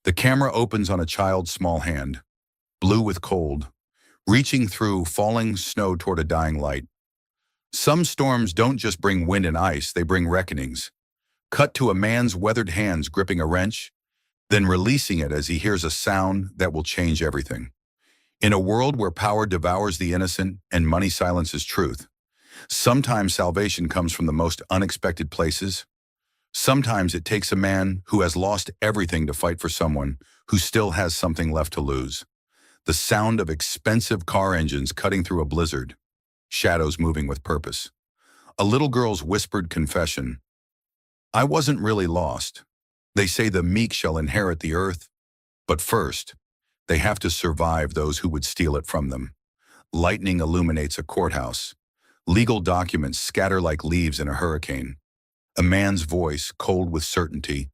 The camera opens on a child's small hand, blue with cold, reaching through falling snow toward a dying light. Some storms don't just bring wind and ice, they bring reckonings. Cut to a man's weathered hands gripping a wrench, then releasing it as he hears a sound that will change everything. In a world where power devours the innocent and money silences truth, sometimes salvation comes from the most unexpected places. Sometimes it takes a man who has lost everything to fight for someone who still has something left to lose. The sound of expensive car engines cutting through a blizzard, shadows moving with purpose. A little girl's whispered confession. I wasn't really lost. They say the meek shall inherit the earth, but first, they have to survive those who would steal it from them. Lightning illuminates a courthouse. Legal documents scatter like leaves in a hurricane. A man's voice, cold with certainty.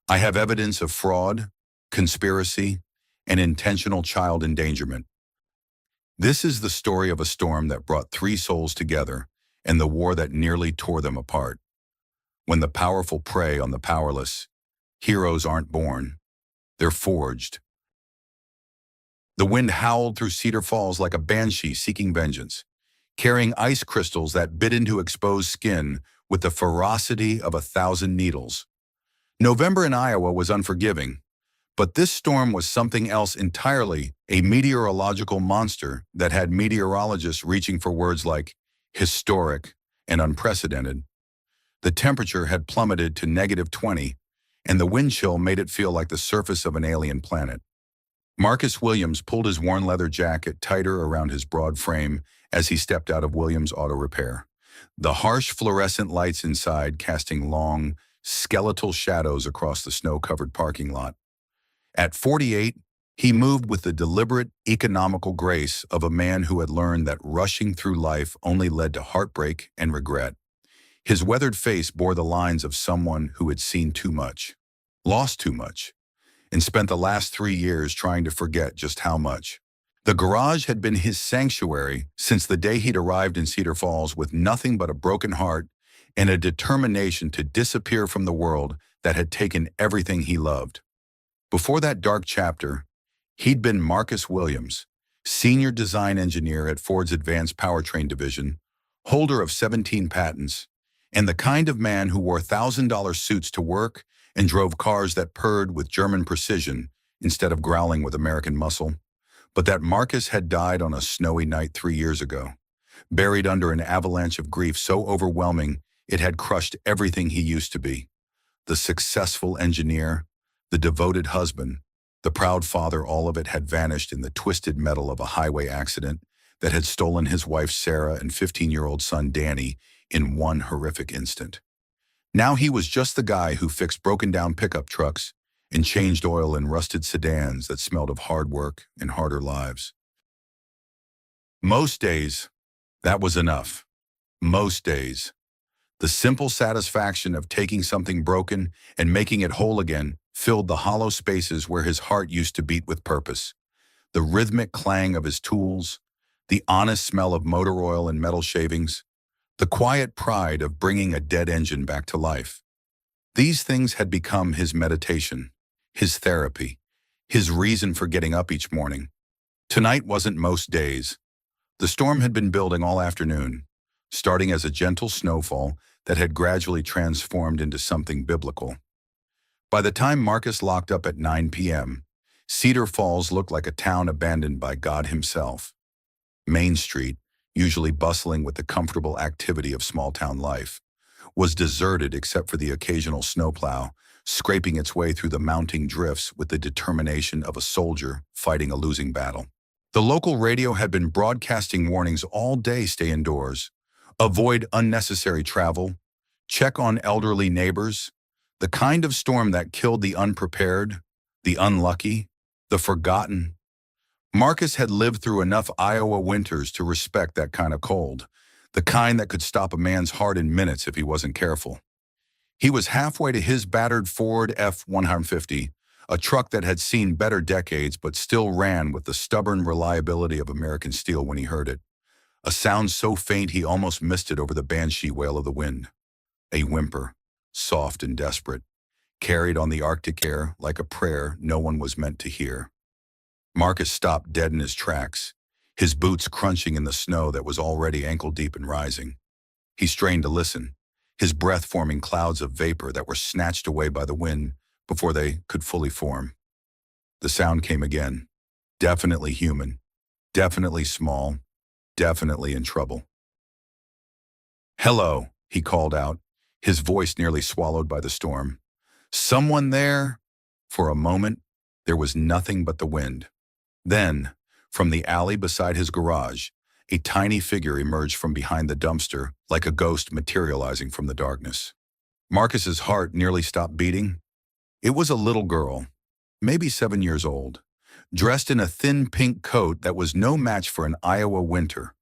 I have evidence of fraud, conspiracy, and intentional child endangerment. This is the story of a storm that brought three souls together and the war that nearly tore them apart. When the powerful prey on the powerless, heroes aren't born, they're forged. The wind howled through Cedar Falls like a banshee seeking vengeance, carrying ice crystals that bit into exposed skin with the ferocity of 1,000 needles. November in Iowa was unforgiving, but this storm was something else entirely, a meteorological monster that had meteorologists reaching for words like historic and unprecedented. The temperature had plummeted to -20, and the wind chill made it feel like the surface of an alien planet. Marcus Williams pulled his worn leather jacket tighter around his broad frame as he stepped out of Williams Auto Repair, the harsh fluorescent lights inside casting long, skeletal shadows across the snow-covered parking lot. At 48, he moved with the deliberate, economical grace of a man who had learned that rushing through life only led to heartbreak and regret. His weathered face bore the lines of someone who had seen too much, lost too much, and spent the last 3 years trying to forget just how much. The garage had been his sanctuary since the day he'd arrived in Cedar Falls with nothing but a broken heart and a determination to disappear from the world that had taken everything he loved. Before that dark chapter, he'd been Marcus Williams, senior design engineer at Ford's Advanced Powertrain division, holder of 17 patents, and the kind of man who wore $1,000 suits to work and drove cars that purred with German precision instead of growling with American muscle. But that Marcus had died on a snowy night 3 years ago, buried under an avalanche of grief so overwhelming it had crushed everything he used to be. The successful engineer, the devoted husband, the proud father, all of it had vanished in the twisted metal of a highway accident that had stolen his wife Sarah and 15-year-old son Danny in one horrific instant. Now he was just the guy who fixed broken-down pickup trucks and changed oil in rusted sedans that smelled of hard work and harder lives. Most days, that was enough. Most days. The simple satisfaction of taking something broken and making it whole again filled the hollow spaces where his heart used to beat with purpose. The rhythmic clang of his tools, the honest smell of motor oil and metal shavings, the quiet pride of bringing a dead engine back to life. These things had become his meditation, his therapy, his reason for getting up each morning. Tonight wasn't most days. The storm had been building all afternoon, starting as a gentle snowfall that had gradually transformed into something biblical. By the time Marcus locked up at 9 p.m., Cedar Falls looked like a town abandoned by God himself. Main Street, usually bustling with the comfortable activity of small-town life, was deserted except for the occasional snowplow, scraping its way through the mounting drifts with the determination of a soldier fighting a losing battle. The local radio had been broadcasting warnings all day: stay indoors, avoid unnecessary travel, check on elderly neighbors, the kind of storm that killed the unprepared, the unlucky, the forgotten. Marcus had lived through enough Iowa winters to respect that kind of cold, the kind that could stop a man's heart in minutes if he wasn't careful. He was halfway to his battered Ford F-150, a truck that had seen better decades but still ran with the stubborn reliability of American steel when he heard it. A sound so faint he almost missed it over the banshee wail of the wind. A whimper, soft and desperate, carried on the Arctic air like a prayer no one was meant to hear. Marcus stopped dead in his tracks, his boots crunching in the snow that was already ankle-deep and rising. He strained to listen, his breath forming clouds of vapor that were snatched away by the wind before they could fully form. The sound came again. Definitely human, definitely small, definitely in trouble. "Hello," he called out, his voice nearly swallowed by the storm. "Someone there?" For a moment, there was nothing but the wind. Then, from the alley beside his garage, a tiny figure emerged from behind the dumpster like a ghost materializing from the darkness. Marcus's heart nearly stopped beating. It was a little girl, maybe 7 years old, dressed in a thin pink coat that was no match for an Iowa winter,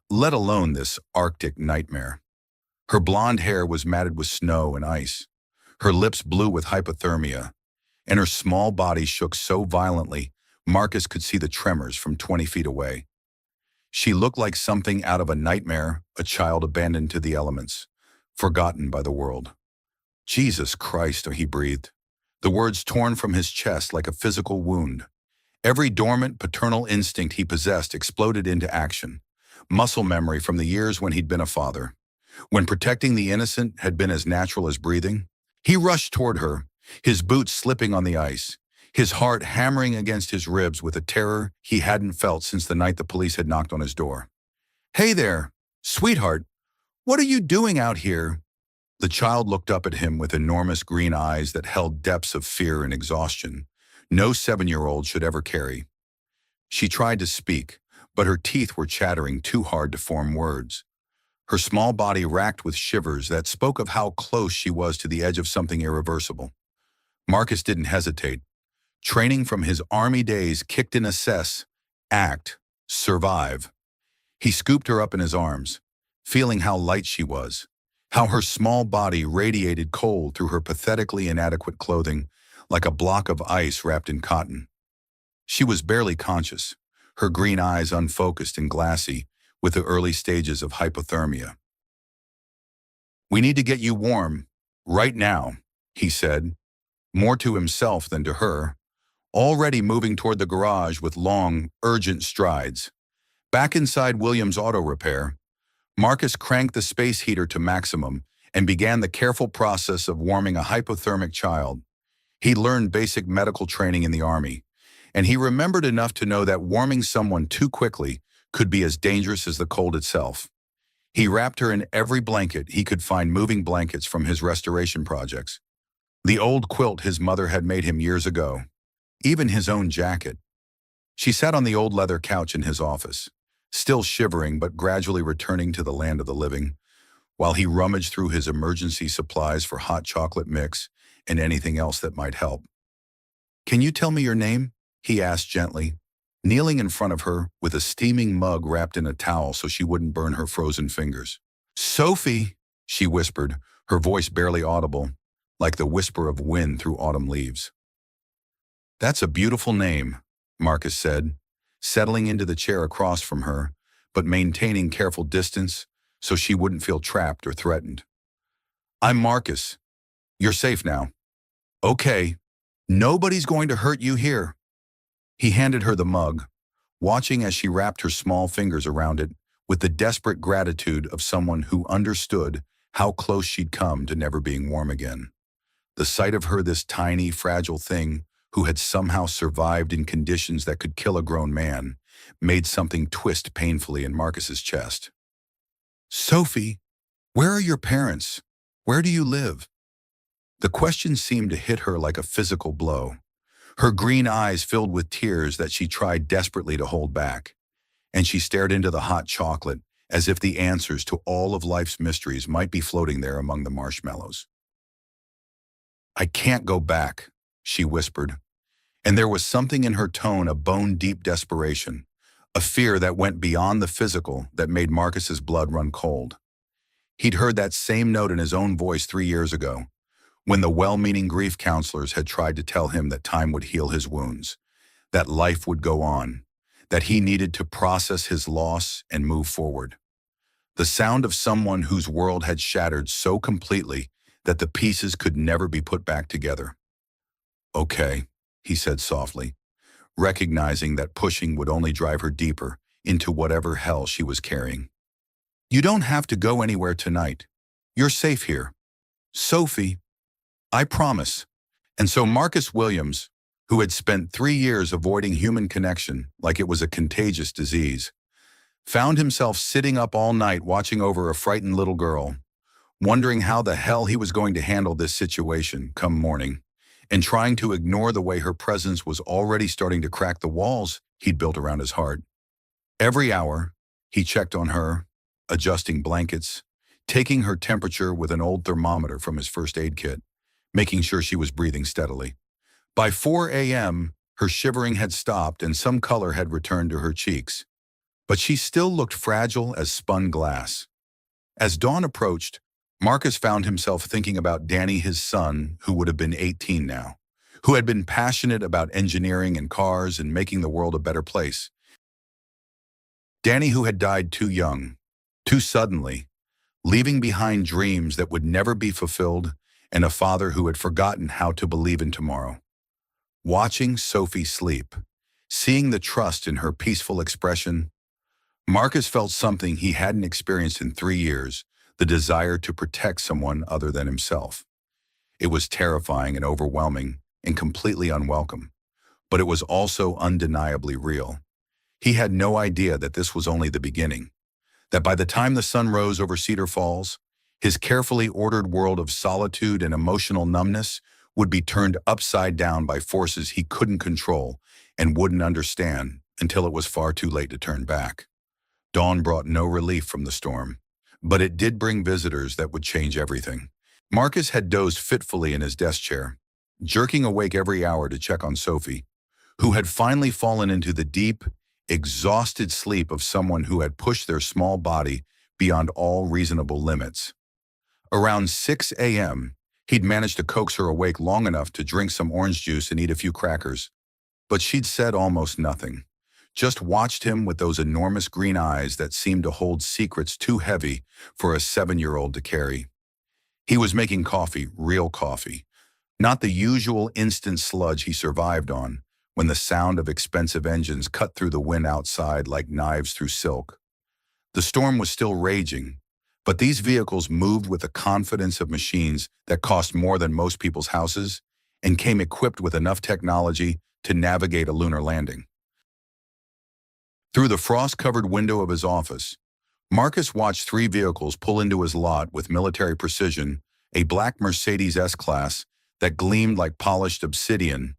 let alone this Arctic nightmare. Her blonde hair was matted with snow and ice, her lips blue with hypothermia, and her small body shook so violently Marcus could see the tremors from 20 feet away. She looked like something out of a nightmare, a child abandoned to the elements, forgotten by the world. "Jesus Christ," he breathed, the words torn from his chest like a physical wound. Every dormant paternal instinct he possessed exploded into action, muscle memory from the years when he'd been a father, when protecting the innocent had been as natural as breathing. He rushed toward her, his boots slipping on the ice, his heart hammering against his ribs with a terror he hadn't felt since the night the police had knocked on his door. "Hey there, sweetheart, what are you doing out here?" The child looked up at him with enormous green eyes that held depths of fear and exhaustion no 7-year-old should ever carry. She tried to speak, but her teeth were chattering too hard to form words. Her small body racked with shivers that spoke of how close she was to the edge of something irreversible. Marcus didn't hesitate. Training from his army days kicked in assess, act, survive. He scooped her up in his arms, feeling how light she was, how her small body radiated cold through her pathetically inadequate clothing like a block of ice wrapped in cotton. She was barely conscious, her green eyes unfocused and glassy with the early stages of hypothermia. "We need to get you warm, right now," he said, more to himself than to her, already moving toward the garage with long, urgent strides. Back inside Williams Auto Repair, Marcus cranked the space heater to maximum and began the careful process of warming a hypothermic child. He learned basic medical training in the Army, and he remembered enough to know that warming someone too quickly could be as dangerous as the cold itself. He wrapped her in every blanket he could find, moving blankets from his restoration projects, the old quilt his mother had made him years ago, even his own jacket. She sat on the old leather couch in his office, still shivering but gradually returning to the land of the living, while he rummaged through his emergency supplies for hot chocolate mix and anything else that might help. "Can you tell me your name?" he asked gently, kneeling in front of her with a steaming mug wrapped in a towel so she wouldn't burn her frozen fingers. "Sophie," she whispered, her voice barely audible, like the whisper of wind through autumn leaves. "That's a beautiful name," Marcus said, settling into the chair across from her, but maintaining careful distance so she wouldn't feel trapped or threatened. "I'm Marcus. You're safe now." "Okay. Nobody's going to hurt you here." He handed her the mug, watching as she wrapped her small fingers around it with the desperate gratitude of someone who understood how close she'd come to never being warm again. The sight of her, this tiny, fragile thing who had somehow survived in conditions that could kill a grown man, made something twist painfully in Marcus's chest. "Sophie, where are your parents? Where do you live?" The question seemed to hit her like a physical blow. Her green eyes filled with tears that she tried desperately to hold back, and she stared into the hot chocolate as if the answers to all of life's mysteries might be floating there among the marshmallows. "I can't go back," she whispered, and there was something in her tone of bone-deep desperation, a fear that went beyond the physical that made Marcus's blood run cold. He'd heard that same note in his own voice 3 years ago, when the well-meaning grief counselors had tried to tell him that time would heal his wounds, that life would go on, that he needed to process his loss and move forward. The sound of someone whose world had shattered so completely that the pieces could never be put back together. "Okay," he said softly, recognizing that pushing would only drive her deeper into whatever hell she was carrying. "You don't have to go anywhere tonight. You're safe here. Sophie, I promise." And so Marcus Williams, who had spent 3 years avoiding human connection like it was a contagious disease, found himself sitting up all night watching over a frightened little girl, wondering how the hell he was going to handle this situation come morning, and trying to ignore the way her presence was already starting to crack the walls he'd built around his heart. Every hour, he checked on her, adjusting blankets, taking her temperature with an old thermometer from his first aid kit, making sure she was breathing steadily. By 4 a.m., her shivering had stopped and some color had returned to her cheeks, but she still looked fragile as spun glass. As dawn approached, Marcus found himself thinking about Danny, his son, who would have been 18 now, who had been passionate about engineering and cars and making the world a better place. Danny, who had died too young, too suddenly, leaving behind dreams that would never be fulfilled, and a father who had forgotten how to believe in tomorrow. Watching Sophie sleep, seeing the trust in her peaceful expression, Marcus felt something he hadn't experienced in 3 years, the desire to protect someone other than himself. It was terrifying and overwhelming and completely unwelcome, but it was also undeniably real. He had no idea that this was only the beginning, that by the time the sun rose over Cedar Falls, his carefully ordered world of solitude and emotional numbness would be turned upside down by forces he couldn't control and wouldn't understand until it was far too late to turn back. Dawn brought no relief from the storm, but it did bring visitors that would change everything. Marcus had dozed fitfully in his desk chair, jerking awake every hour to check on Sophie, who had finally fallen into the deep, exhausted sleep of someone who had pushed their small body beyond all reasonable limits. Around 6 a.m., he'd managed to coax her awake long enough to drink some orange juice and eat a few crackers, but she'd said almost nothing, just watched him with those enormous green eyes that seemed to hold secrets too heavy for a 7-year-old to carry. He was making coffee, real coffee, not the usual instant sludge he survived on when the sound of expensive engines cut through the wind outside like knives through silk. The storm was still raging, but these vehicles moved with the confidence of machines that cost more than most people's houses and came equipped with enough technology to navigate a lunar landing. Through the frost-covered window of his office, Marcus watched 3 vehicles pull into his lot with military precision, a black Mercedes S-Class that gleamed like polished obsidian,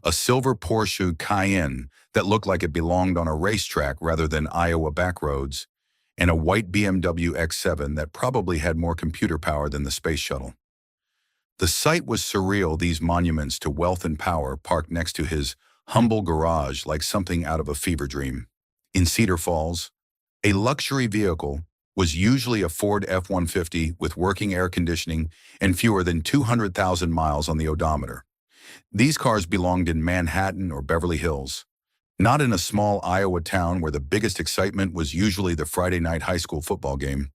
a silver Porsche Cayenne that looked like it belonged on a racetrack rather than Iowa backroads, and a white BMW X7 that probably had more computer power than the space shuttle. The sight was surreal, these monuments to wealth and power parked next to his humble garage like something out of a fever dream. In Cedar Falls, a luxury vehicle was usually a Ford F-150 with working air conditioning and fewer than 200,000 miles on the odometer. These cars belonged in Manhattan or Beverly Hills, not in a small Iowa town where the biggest excitement was usually the Friday night high school football game.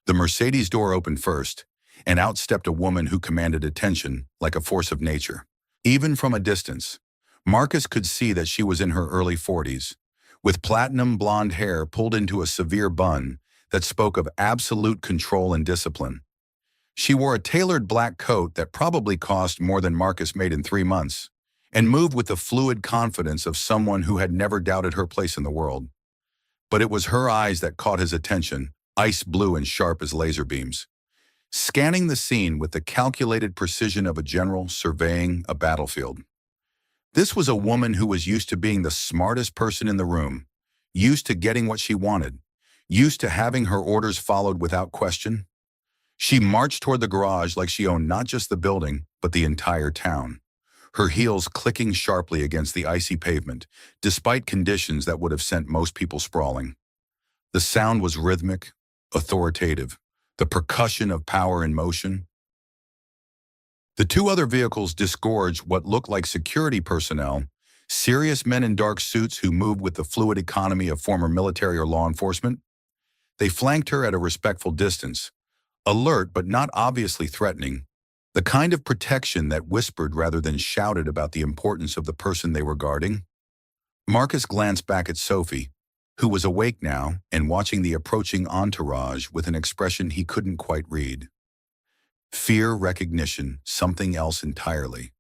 The Mercedes door opened first, and out stepped a woman who commanded attention like a force of nature. Even from a distance, Marcus could see that she was in her early 40s, with platinum blonde hair pulled into a severe bun that spoke of absolute control and discipline. She wore a tailored black coat that probably cost more than Marcus made in 3 months, and moved with the fluid confidence of someone who had never doubted her place in the world. But it was her eyes that caught his attention, ice blue and sharp as laser beams, scanning the scene with the calculated precision of a general surveying a battlefield. This was a woman who was used to being the smartest person in the room, used to getting what she wanted, used to having her orders followed without question. She marched toward the garage like she owned not just the building, but the entire town, her heels clicking sharply against the icy pavement, despite conditions that would have sent most people sprawling. The sound was rhythmic, authoritative, the percussion of power in motion. The 2 other vehicles disgorged what looked like security personnel, serious men in dark suits who moved with the fluid economy of former military or law enforcement. They flanked her at a respectful distance, alert but not obviously threatening, The kind of protection that whispered rather than shouted about the importance of the person they were guarding. Marcus glanced back at Sophie, who was awake now and watching the approaching entourage with an expression he couldn't quite read. Fear, recognition, something else entirely.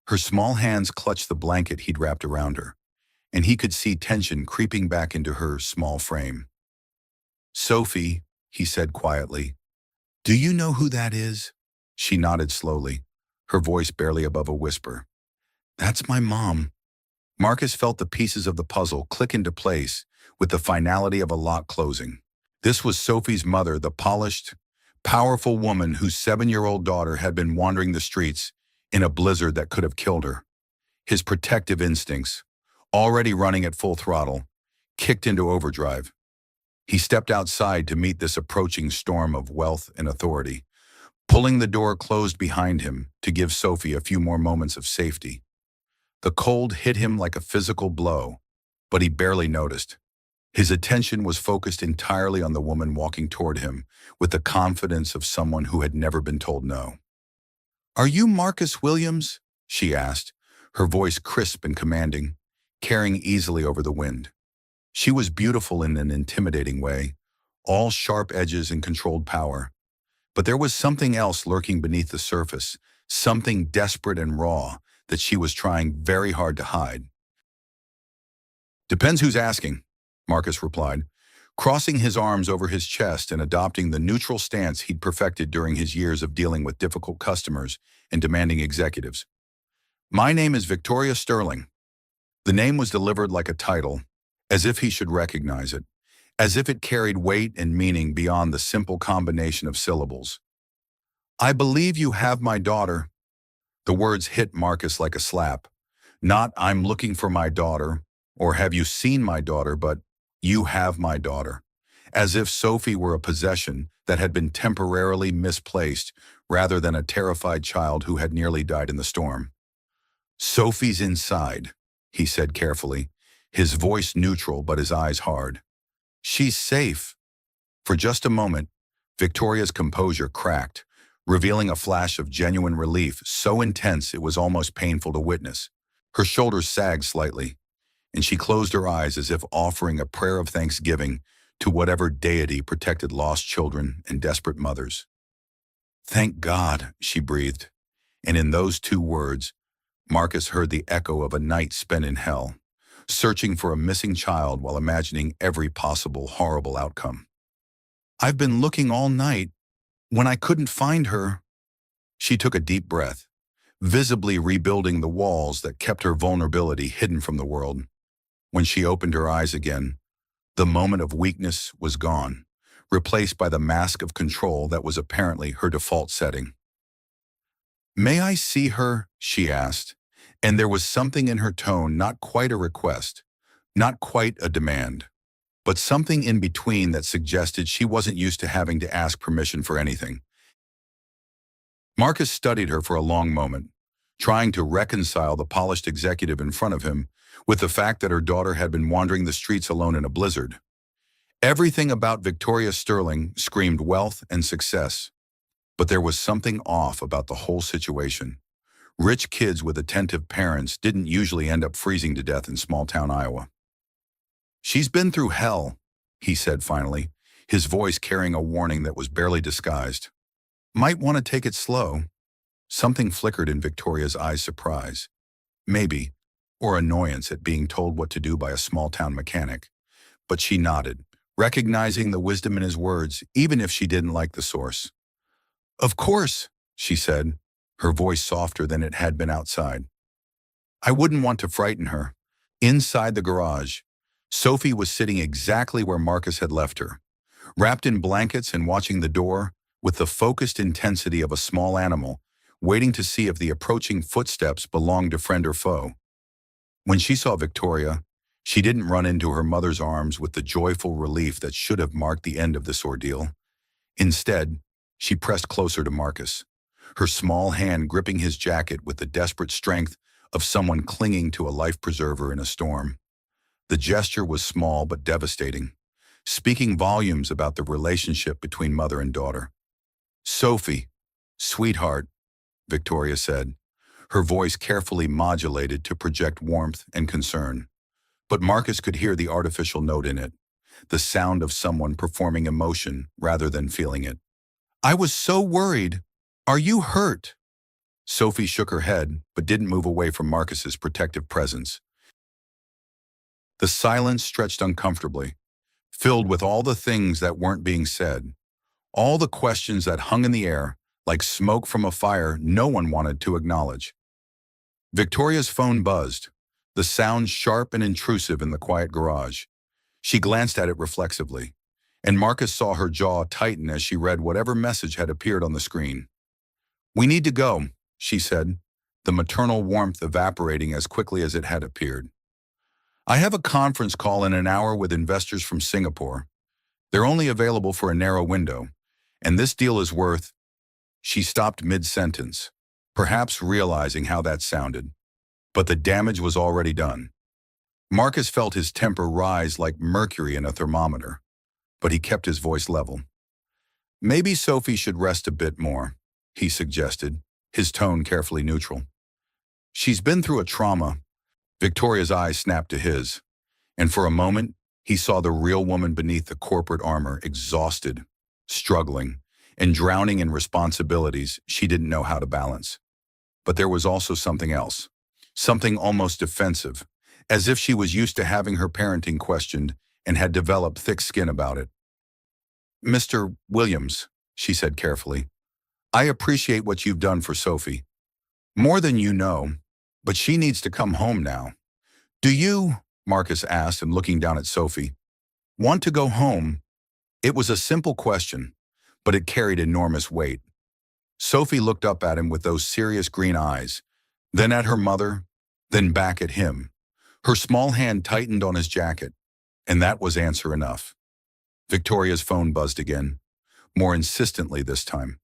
Her small hands clutched the blanket he'd wrapped around her, and he could see tension creeping back into her small frame. "Sophie," he said quietly, "do you know who that is?" She nodded slowly, her voice barely above a whisper. "That's my mom." Marcus felt the pieces of the puzzle click into place with the finality of a lock closing. This was Sophie's mother, the polished, powerful woman whose 7-year-old daughter had been wandering the streets in a blizzard that could have killed her. His protective instincts, already running at full throttle, kicked into overdrive. He stepped outside to meet this approaching storm of wealth and authority, pulling the door closed behind him to give Sophie a few more moments of safety. The cold hit him like a physical blow, but he barely noticed. His attention was focused entirely on the woman walking toward him with the confidence of someone who had never been told no. "Are you Marcus Williams?" she asked, her voice crisp and commanding, carrying easily over the wind. She was beautiful in an intimidating way, all sharp edges and controlled power. But there was something else lurking beneath the surface, something desperate and raw that she was trying very hard to hide. "Depends who's asking," Marcus replied, crossing his arms over his chest and adopting the neutral stance he'd perfected during his years of dealing with difficult customers and demanding executives. "My name is Victoria Sterling." The name was delivered like a title, as if he should recognize it, as if it carried weight and meaning beyond the simple combination of syllables. "I believe you have my daughter." The words hit Marcus like a slap. Not "I'm looking for my daughter," or "Have you seen my daughter," but "You have my daughter." As if Sophie were a possession that had been temporarily misplaced rather than a terrified child who had nearly died in the storm. "Sophie's inside," he said carefully, his voice neutral but his eyes hard. "She's safe." For just a moment, Victoria's composure cracked, revealing a flash of genuine relief so intense it was almost painful to witness. Her shoulders sagged slightly, and she closed her eyes as if offering a prayer of thanksgiving to whatever deity protected lost children and desperate mothers. "Thank God," she breathed, and in those two words, Marcus heard the echo of a night spent in hell, searching for a missing child while imagining every possible horrible outcome. "I've been looking all night. When I couldn't find her..." She took a deep breath, visibly rebuilding the walls that kept her vulnerability hidden from the world. When she opened her eyes again, the moment of weakness was gone, replaced by the mask of control that was apparently her default setting. "May I see her?" she asked, and there was something in her tone, not quite a request, not quite a demand, but something in between that suggested she wasn't used to having to ask permission for anything. Marcus studied her for a long moment, trying to reconcile the polished executive in front of him with the fact that her daughter had been wandering the streets alone in a blizzard. Everything about Victoria Sterling screamed wealth and success, but there was something off about the whole situation. Rich kids with attentive parents didn't usually end up freezing to death in small-town Iowa. "She's been through hell," he said finally, his voice carrying a warning that was barely disguised. "Might want to take it slow." Something flickered in Victoria's eyes, surprise, maybe, or annoyance at being told what to do by a small-town mechanic. But she nodded, recognizing the wisdom in his words, even if she didn't like the source. "Of course," she said, her voice softer than it had been outside. "I wouldn't want to frighten her." Inside the garage, Sophie was sitting exactly where Marcus had left her, wrapped in blankets and watching the door with the focused intensity of a small animal, waiting to see if the approaching footsteps belonged to friend or foe. When she saw Victoria, she didn't run into her mother's arms with the joyful relief that should have marked the end of this ordeal. Instead, she pressed closer to Marcus, her small hand gripping his jacket with the desperate strength of someone clinging to a life preserver in a storm. The gesture was small but devastating, speaking volumes about the relationship between mother and daughter. "Sophie, sweetheart," Victoria said, her voice carefully modulated to project warmth and concern. But Marcus could hear the artificial note in it, the sound of someone performing emotion rather than feeling it. I was so worried. Are you hurt? Sophie shook her head, but didn't move away from Marcus's protective presence. The silence stretched uncomfortably, filled with all the things that weren't being said, all the questions that hung in the air like smoke from a fire no one wanted to acknowledge. Victoria's phone buzzed, the sound sharp and intrusive in the quiet garage. She glanced at it reflexively, and Marcus saw her jaw tighten as she read whatever message had appeared on the screen. We need to go, she said, the maternal warmth evaporating as quickly as it had appeared. I have a conference call in an hour with investors from Singapore. They're only available for a narrow window, and this deal is worth... She stopped mid-sentence, perhaps realizing how that sounded. But the damage was already done. Marcus felt his temper rise like mercury in a thermometer, but he kept his voice level. Maybe Sophie should rest a bit more, he suggested, his tone carefully neutral. She's been through a trauma. Victoria's eyes snapped to his, and for a moment, he saw the real woman beneath the corporate armor, exhausted, struggling, and drowning in responsibilities she didn't know how to balance. But there was also something else, something almost defensive, as if she was used to having her parenting questioned and had developed thick skin about it. Mr. Williams, she said carefully, I appreciate what you've done for Sophie. More than you know, but she needs to come home now. Do you, Marcus asked and looking down at Sophie, want to go home? It was a simple question, but it carried enormous weight. Sophie looked up at him with those serious green eyes, then at her mother, then back at him. Her small hand tightened on his jacket, and that was answer enough. Victoria's phone buzzed again, more insistently this time.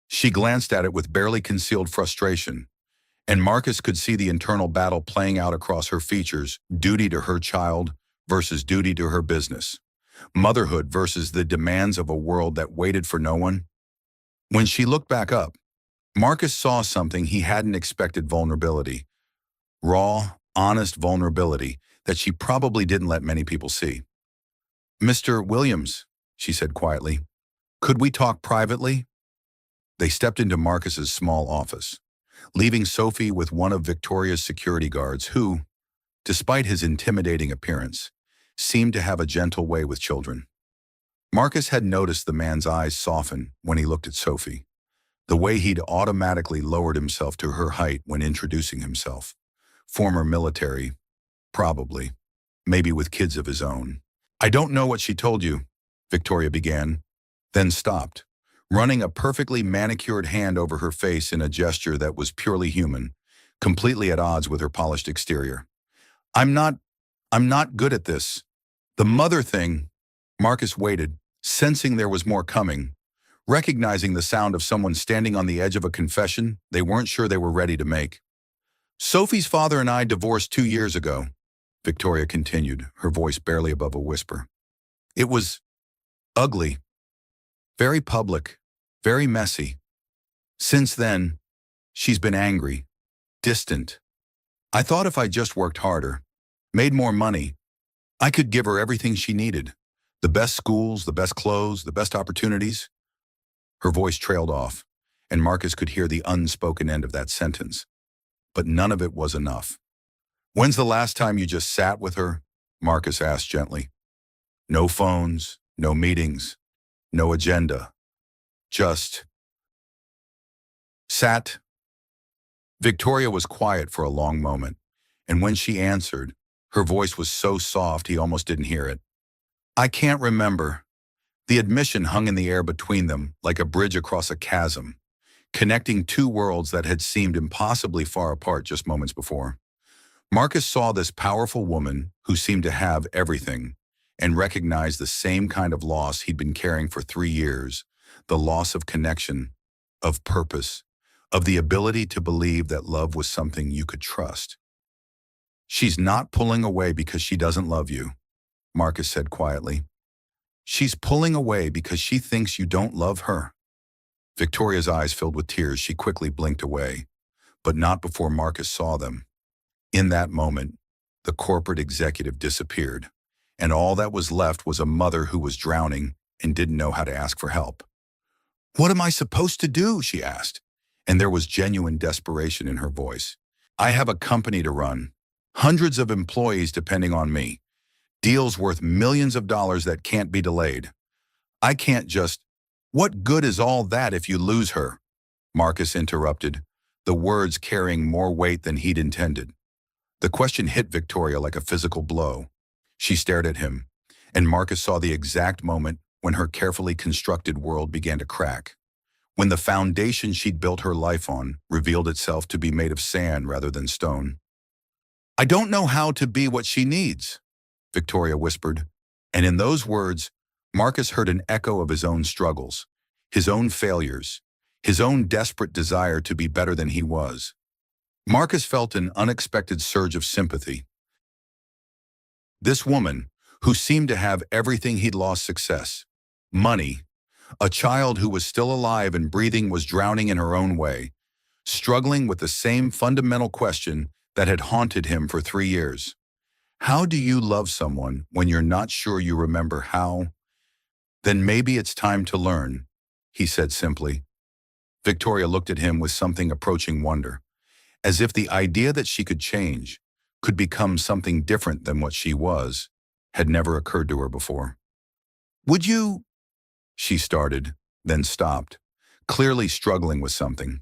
She glanced at it with barely concealed frustration, and Marcus could see the internal battle playing out across her features, duty to her child versus duty to her business, motherhood versus the demands of a world that waited for no one. When she looked back up, Marcus saw something he hadn't expected: vulnerability. Raw, honest vulnerability that she probably didn't let many people see. Mr. Williams, she said quietly, could we talk privately? They stepped into Marcus's small office, leaving Sophie with one of Victoria's security guards who, despite his intimidating appearance, seemed to have a gentle way with children. Marcus had noticed the man's eyes soften when he looked at Sophie, the way he'd automatically lowered himself to her height when introducing himself. Former military, probably, maybe with kids of his own. I don't know what she told you, Victoria began, then stopped, running a perfectly manicured hand over her face in a gesture that was purely human, completely at odds with her polished exterior. I'm not good at this. The mother thing. Marcus waited, sensing there was more coming, recognizing the sound of someone standing on the edge of a confession they weren't sure they were ready to make. Sophie's father and I divorced 2 years ago, Victoria continued, her voice barely above a whisper. It was ugly, very public, very messy. Since then, she's been angry, distant. I thought if I just worked harder, made more money, I could give her everything she needed. The best schools, the best clothes, the best opportunities. Her voice trailed off, and Marcus could hear the unspoken end of that sentence. But none of it was enough. When's the last time you just sat with her? Marcus asked gently. No phones, no meetings, no agenda. Just sat. Victoria was quiet for a long moment, and when she answered, her voice was so soft he almost didn't hear it. I can't remember. The admission hung in the air between them like a bridge across a chasm, connecting two worlds that had seemed impossibly far apart just moments before. Marcus saw this powerful woman who seemed to have everything and recognized the same kind of loss he'd been carrying for 3 years, the loss of connection, of purpose, of the ability to believe that love was something you could trust. She's not pulling away because she doesn't love you, Marcus said quietly. She's pulling away because she thinks you don't love her. Victoria's eyes filled with tears. She quickly blinked away, but not before Marcus saw them. In that moment, the corporate executive disappeared, and all that was left was a mother who was drowning and didn't know how to ask for help. "What am I supposed to do?" she asked, and there was genuine desperation in her voice. "I have a company to run, hundreds of employees depending on me, deals worth millions of dollars that can't be delayed. I can't just—" "What good is all that if you lose her?" Marcus interrupted, the words carrying more weight than he'd intended. The question hit Victoria like a physical blow. She stared at him, and Marcus saw the exact moment when her carefully constructed world began to crack, when the foundation she'd built her life on revealed itself to be made of sand rather than stone. "I don't know how to be what she needs," Victoria whispered, and in those words, Marcus heard an echo of his own struggles, his own failures, his own desperate desire to be better than he was. Marcus felt an unexpected surge of sympathy. This woman, who seemed to have everything he'd lost: success, money, a child who was still alive and breathing, was drowning in her own way, struggling with the same fundamental question that had haunted him for 3 years. How do you love someone when you're not sure you remember how? "Then maybe it's time to learn," he said simply. Victoria looked at him with something approaching wonder, as if the idea that she could change, could become something different than what she was, had never occurred to her before. "Would you—" she started, then stopped, clearly struggling with something.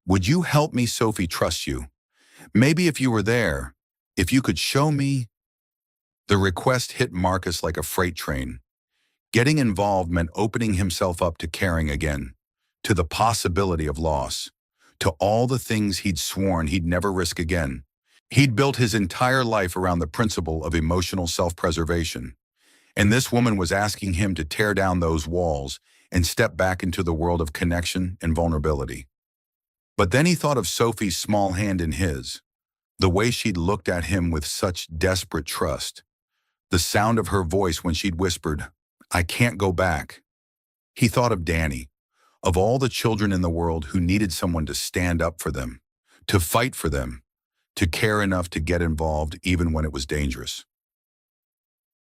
"Would you help me, Sophie, trust you? Maybe if you were there, if you could show me—" The request hit Marcus like a freight train. Getting involved meant opening himself up to caring again, to the possibility of loss, to all the things he'd sworn he'd never risk again. He'd built his entire life around the principle of emotional self-preservation, and this woman was asking him to tear down those walls and step back into the world of connection and vulnerability. But then he thought of Sophie's small hand in his, the way she'd looked at him with such desperate trust, the sound of her voice when she'd whispered, "I can't go back." He thought of Danny, of all the children in the world who needed someone to stand up for them, to fight for them, to care enough to get involved even when it was dangerous.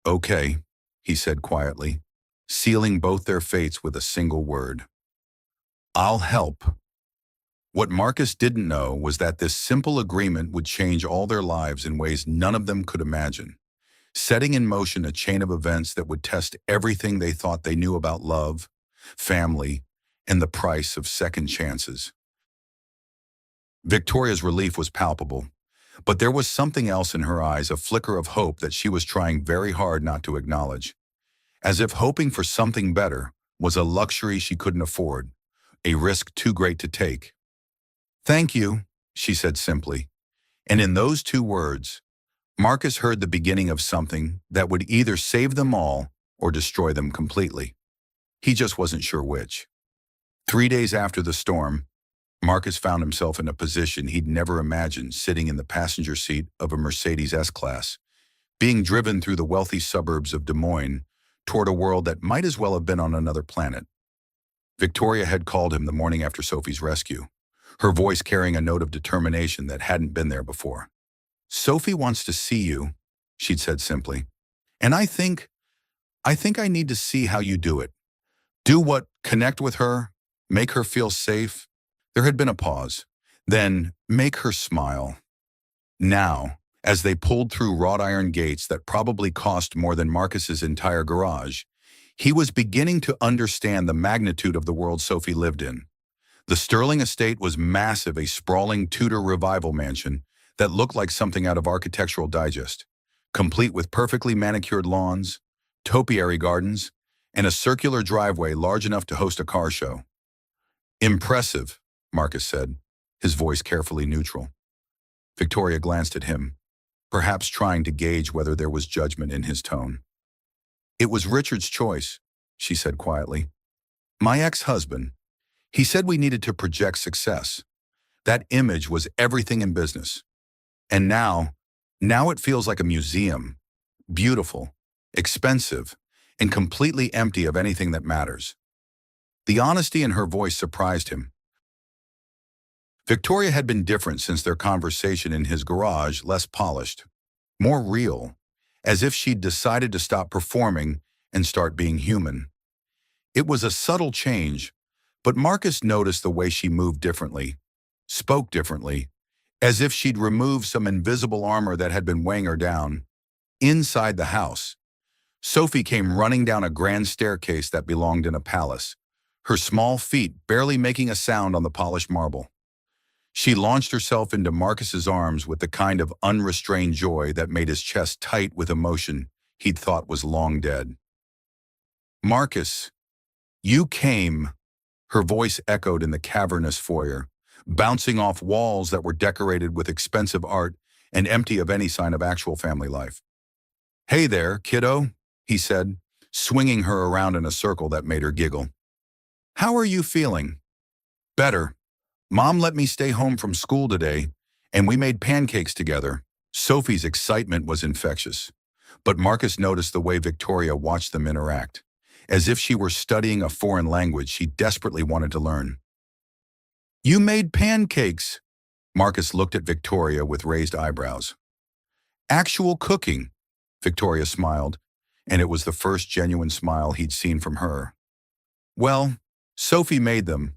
"Okay," he said quietly, sealing both their fates with a single word. "I'll help." What Marcus didn't know was that this simple agreement would change all their lives in ways none of them could imagine, setting in motion a chain of events that would test everything they thought they knew about love, family, and the price of second chances. Victoria's relief was palpable, but there was something else in her eyes, a flicker of hope that she was trying very hard not to acknowledge, as if hoping for something better was a luxury she couldn't afford, a risk too great to take. "Thank you," she said simply, and in those 2 words, Marcus heard the beginning of something that would either save them all or destroy them completely. He just wasn't sure which. 3 days after the storm, Marcus found himself in a position he'd never imagined, sitting in the passenger seat of a Mercedes S-Class, being driven through the wealthy suburbs of Des Moines toward a world that might as well have been on another planet. Victoria had called him the morning after Sophie's rescue, her voice carrying a note of determination that hadn't been there before. "Sophie wants to see you," she'd said simply, "and I think I need to see how you do it. Do what? Connect with her? Make her feel safe?" There had been a pause. Then, "Make her smile." Now, as they pulled through wrought iron gates that probably cost more than Marcus's entire garage, he was beginning to understand the magnitude of the world Sophie lived in. The Sterling estate was massive, a sprawling Tudor revival mansion that looked like something out of Architectural Digest, complete with perfectly manicured lawns, topiary gardens, and a circular driveway large enough to host a car show. "Impressive," Marcus said, his voice carefully neutral. Victoria glanced at him, perhaps trying to gauge whether there was judgment in his tone. "It was Richard's choice," she said quietly. "My ex-husband. He said we needed to project success. That image was everything in business. And now it feels like a museum. Beautiful, expensive, and completely empty of anything that matters." The honesty in her voice surprised him. Victoria had been different since their conversation in his garage, less polished, more real, as if she'd decided to stop performing and start being human. It was a subtle change, but Marcus noticed the way she moved differently, spoke differently, as if she'd removed some invisible armor that had been weighing her down. Inside the house, Sophie came running down a grand staircase that belonged in a palace, her small feet barely making a sound on the polished marble. She launched herself into Marcus's arms with the kind of unrestrained joy that made his chest tight with emotion he'd thought was long dead. "Marcus, you came," her voice echoed in the cavernous foyer, bouncing off walls that were decorated with expensive art and empty of any sign of actual family life. "Hey there, kiddo," he said, swinging her around in a circle that made her giggle. "How are you feeling?" "Better. Mom let me stay home from school today, and we made pancakes together." Sophie's excitement was infectious, but Marcus noticed the way Victoria watched them interact, as if she were studying a foreign language she desperately wanted to learn. "You made pancakes?" Marcus looked at Victoria with raised eyebrows. "Actual cooking," Victoria smiled, and it was the first genuine smile he'd seen from her. "Well, Sophie made them.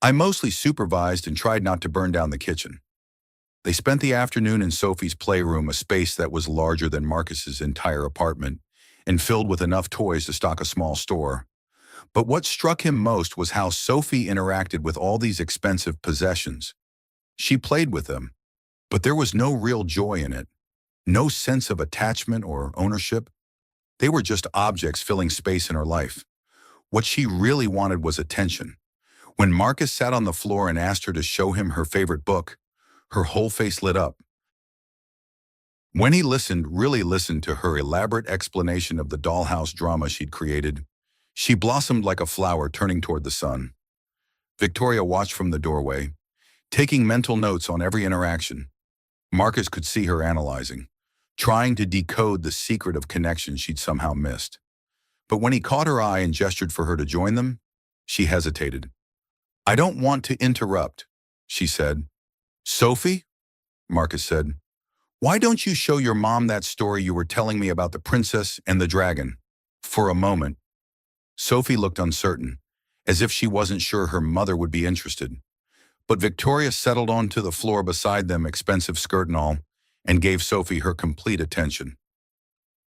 I mostly supervised and tried not to burn down the kitchen." They spent the afternoon in Sophie's playroom, a space that was larger than Marcus's entire apartment and filled with enough toys to stock a small store. But what struck him most was how Sophie interacted with all these expensive possessions. She played with them, but there was no real joy in it, no sense of attachment or ownership. They were just objects filling space in her life. What she really wanted was attention. When Marcus sat on the floor and asked her to show him her favorite book, her whole face lit up. When he really listened to her elaborate explanation of the dollhouse drama she'd created, she blossomed like a flower turning toward the sun. Victoria watched from the doorway, taking mental notes on every interaction. Marcus could see her analyzing, trying to decode the secret of connection she'd somehow missed. But when he caught her eye and gestured for her to join them, she hesitated. "I don't want to interrupt," she said. "Sophie?" Marcus said. "Why don't you show your mom that story you were telling me about the princess and the dragon?" For a moment, Sophie looked uncertain, as if she wasn't sure her mother would be interested. But Victoria settled onto the floor beside them, expensive skirt and all, and gave Sophie her complete attention.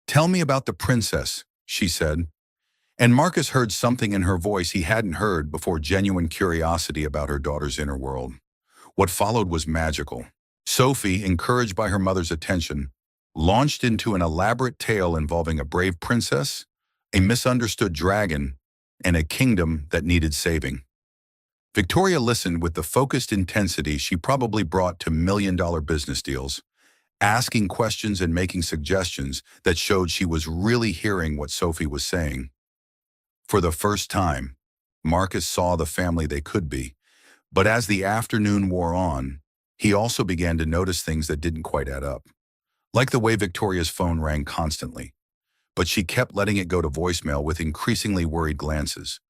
"Tell me about the princess," she said. And Marcus heard something in her voice he hadn't heard before: genuine curiosity about her daughter's inner world. What followed was magical. Sophie, encouraged by her mother's attention, launched into an elaborate tale involving a brave princess, a misunderstood dragon, and a kingdom that needed saving. Victoria listened with the focused intensity she probably brought to million-dollar business deals, asking questions and making suggestions that showed she was really hearing what Sophie was saying. For the first time, Marcus saw the family they could be, but as the afternoon wore on, he also began to notice things that didn't quite add up. Like the way Victoria's phone rang constantly, but she kept letting it go to voicemail with increasingly worried glances,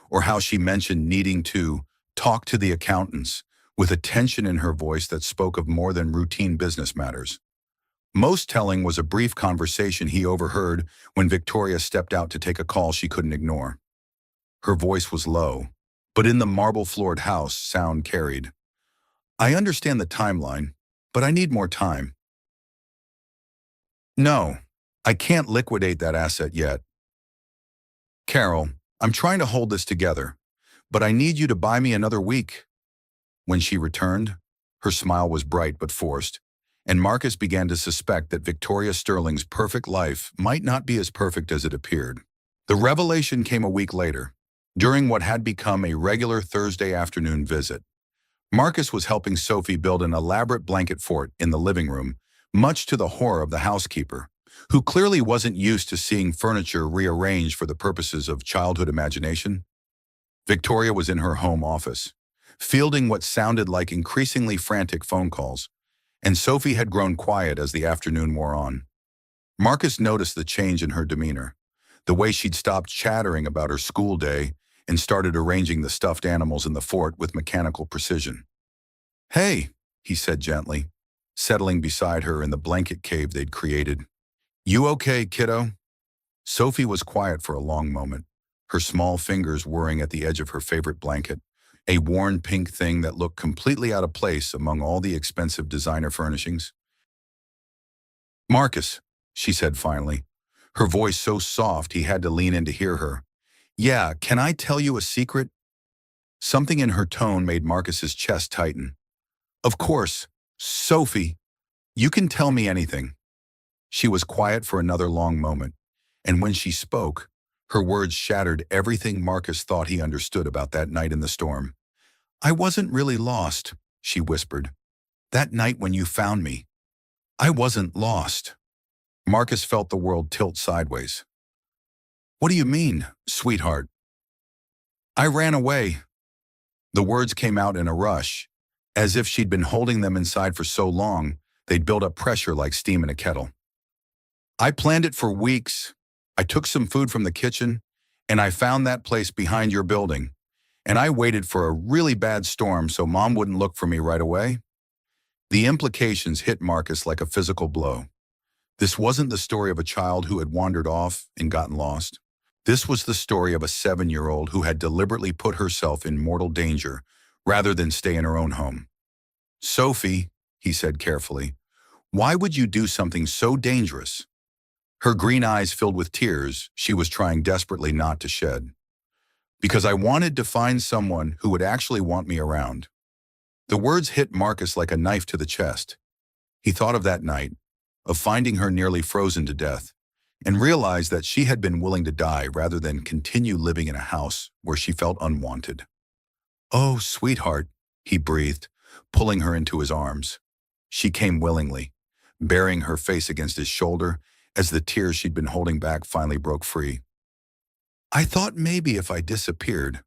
or how she mentioned needing to talk to the accountants with a tension in her voice that spoke of more than routine business matters. Most telling was a brief conversation he overheard when Victoria stepped out to take a call she couldn't ignore. Her voice was low, but in the marble-floored house, sound carried. "I understand the timeline, but I need more time." "No, I can't liquidate that asset yet. Carol, I'm trying to hold this together, but I need you to buy me another week." When she returned, her smile was bright but forced, and Marcus began to suspect that Victoria Sterling's perfect life might not be as perfect as it appeared. The revelation came a week later, during what had become a regular Thursday afternoon visit. Marcus was helping Sophie build an elaborate blanket fort in the living room, much to the horror of the housekeeper, who clearly wasn't used to seeing furniture rearranged for the purposes of childhood imagination. Victoria was in her home office, fielding what sounded like increasingly frantic phone calls, and Sophie had grown quiet as the afternoon wore on. Marcus noticed the change in her demeanor, the way she'd stopped chattering about her school day and started arranging the stuffed animals in the fort with mechanical precision. "Hey," he said gently, settling beside her in the blanket cave they'd created. "You okay, kiddo?" Sophie was quiet for a long moment, her small fingers whirring at the edge of her favorite blanket, a worn pink thing that looked completely out of place among all the expensive designer furnishings. "Marcus," she said finally, her voice so soft he had to lean in to hear her. "Yeah, can I tell you a secret?" Something in her tone made Marcus's chest tighten. "Of course, Sophie, you can tell me anything." She was quiet for another long moment, and when she spoke, her words shattered everything Marcus thought he understood about that night in the storm. "I wasn't really lost," she whispered. "That night when you found me, I wasn't lost." Marcus felt the world tilt sideways. "What do you mean, sweetheart?" "I ran away." The words came out in a rush, as if she'd been holding them inside for so long they'd built up pressure like steam in a kettle. "I planned it for weeks. I took some food from the kitchen, and I found that place behind your building, and I waited for a really bad storm so Mom wouldn't look for me right away." The implications hit Marcus like a physical blow. This wasn't the story of a child who had wandered off and gotten lost. This was the story of a 7-year-old who had deliberately put herself in mortal danger rather than stay in her own home. "Sophie," he said carefully, "why would you do something so dangerous?" Her green eyes filled with tears she was trying desperately not to shed. "Because I wanted to find someone who would actually want me around." The words hit Marcus like a knife to the chest. He thought of that night, of finding her nearly frozen to death, and realized that she had been willing to die rather than continue living in a house where she felt unwanted. "Oh, sweetheart," he breathed, pulling her into his arms. She came willingly, burying her face against his shoulder as the tears she'd been holding back finally broke free. "I thought maybe if I disappeared,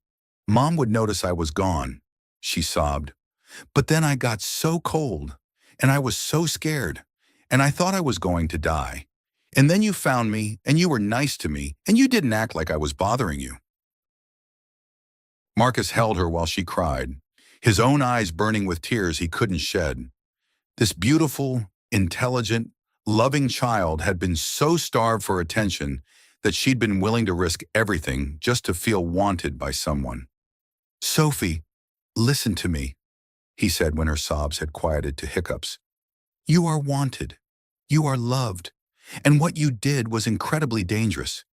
Mom would notice I was gone," she sobbed. "But then I got so cold, and I was so scared, and I thought I was going to die. And then you found me, and you were nice to me, and you didn't act like I was bothering you." Marcus held her while she cried, his own eyes burning with tears he couldn't shed. This beautiful, intelligent, loving child had been so starved for attention that she'd been willing to risk everything just to feel wanted by someone. "Sophie, listen to me," he said when her sobs had quieted to hiccups. "You are wanted. You are loved. And what you did was incredibly dangerous.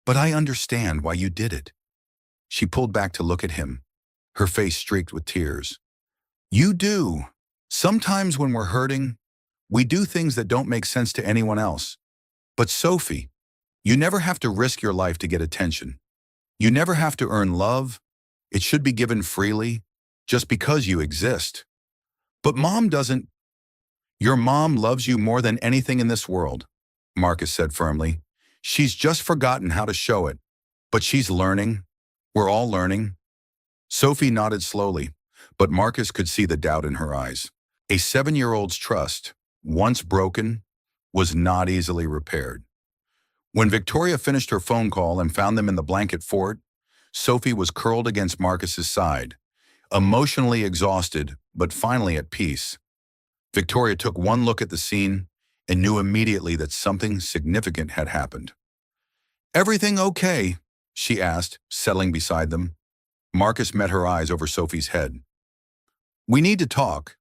But I understand why you did it." She pulled back to look at him, her face streaked with tears. "You do. Sometimes when we're hurting, we do things that don't make sense to anyone else. But Sophie, you never have to risk your life to get attention. You never have to earn love. It should be given freely, just because you exist. But Mom doesn't." "Your mom loves you more than anything in this world," Marcus said firmly. "She's just forgotten how to show it. But she's learning. We're all learning." Sophie nodded slowly, but Marcus could see the doubt in her eyes. A 7-year-old's trust, once broken, was not easily repaired. When Victoria finished her phone call and found them in the blanket fort, Sophie was curled against Marcus's side, emotionally exhausted, but finally at peace. Victoria took one look at the scene and knew immediately that something significant had happened. "Everything okay?" she asked, settling beside them. Marcus met her eyes over Sophie's head. "We need to talk."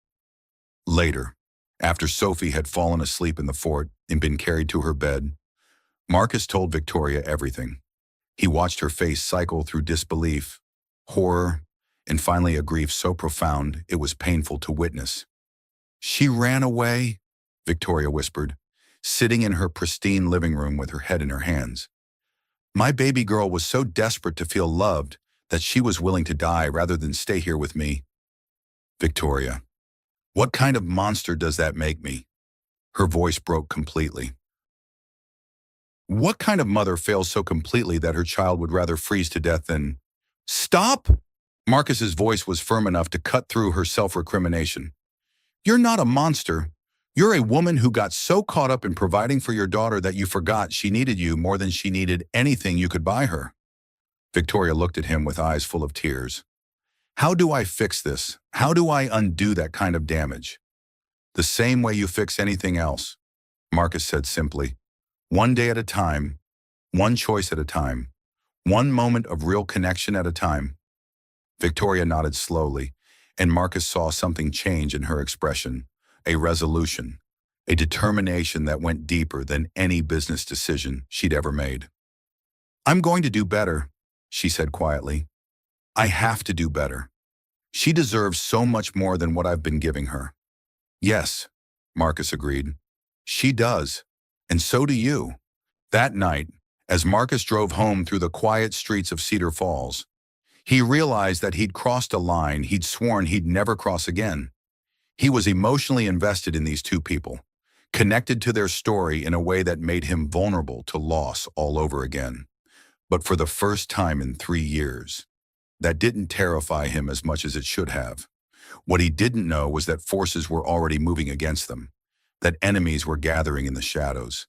Later, after Sophie had fallen asleep in the fort and been carried to her bed, Marcus told Victoria everything. He watched her face cycle through disbelief, horror, and finally a grief so profound it was painful to witness. "She ran away," Victoria whispered, sitting in her pristine living room with her head in her hands. "My baby girl was so desperate to feel loved that she was willing to die rather than stay here with me." "Victoria, what kind of monster does that make me?" Her voice broke completely. "What kind of mother fails so completely that her child would rather freeze to death than—" "Stop!" Marcus's voice was firm enough to cut through her self-recrimination. "You're not a monster. You're a woman who got so caught up in providing for your daughter that you forgot she needed you more than she needed anything you could buy her." Victoria looked at him with eyes full of tears. How do I fix this? How do I undo that kind of damage? The same way you fix anything else, Marcus said simply. One day at a time, one choice at a time, one moment of real connection at a time. Victoria nodded slowly, and Marcus saw something change in her expression, a resolution, a determination that went deeper than any business decision she'd ever made. I'm going to do better, she said quietly. I have to do better. She deserves so much more than what I've been giving her. Yes, Marcus agreed. She does, and so do you. That night, as Marcus drove home through the quiet streets of Cedar Falls, he realized that he'd crossed a line he'd sworn he'd never cross again. He was emotionally invested in these two people, connected to their story in a way that made him vulnerable to loss all over again. But for the first time in 3 years, that didn't terrify him as much as it should have. What he didn't know was that forces were already moving against them, that enemies were gathering in the shadows,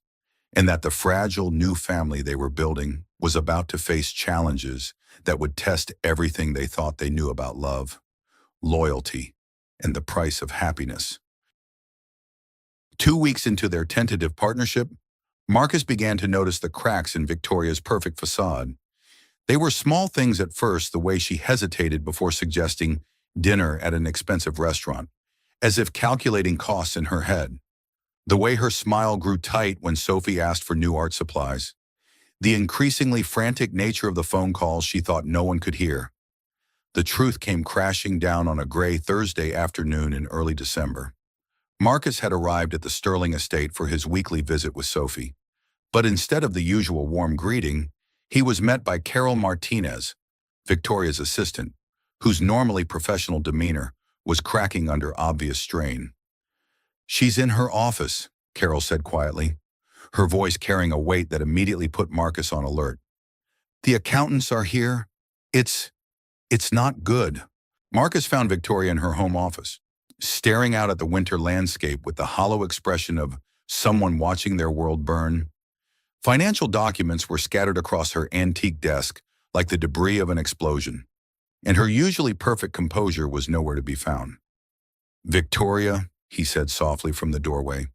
and that the fragile new family they were building was about to face challenges that would test everything they thought they knew about love, loyalty, and the price of happiness. 2 weeks into their tentative partnership, Marcus began to notice the cracks in Victoria's perfect facade. They were small things at first, the way she hesitated before suggesting dinner at an expensive restaurant, as if calculating costs in her head. The way her smile grew tight when Sophie asked for new art supplies. The increasingly frantic nature of the phone calls she thought no one could hear. The truth came crashing down on a gray Thursday afternoon in early December. Marcus had arrived at the Sterling estate for his weekly visit with Sophie. But instead of the usual warm greeting, he was met by Carol Martinez, Victoria's assistant, whose normally professional demeanor was cracking under obvious strain. She's in her office, Carol said quietly, her voice carrying a weight that immediately put Marcus on alert. The accountants are here. It's not good. Marcus found Victoria in her home office, staring out at the winter landscape with the hollow expression of someone watching their world burn. Financial documents were scattered across her antique desk like the debris of an explosion, and her usually perfect composure was nowhere to be found. Victoria, he said softly from the doorway.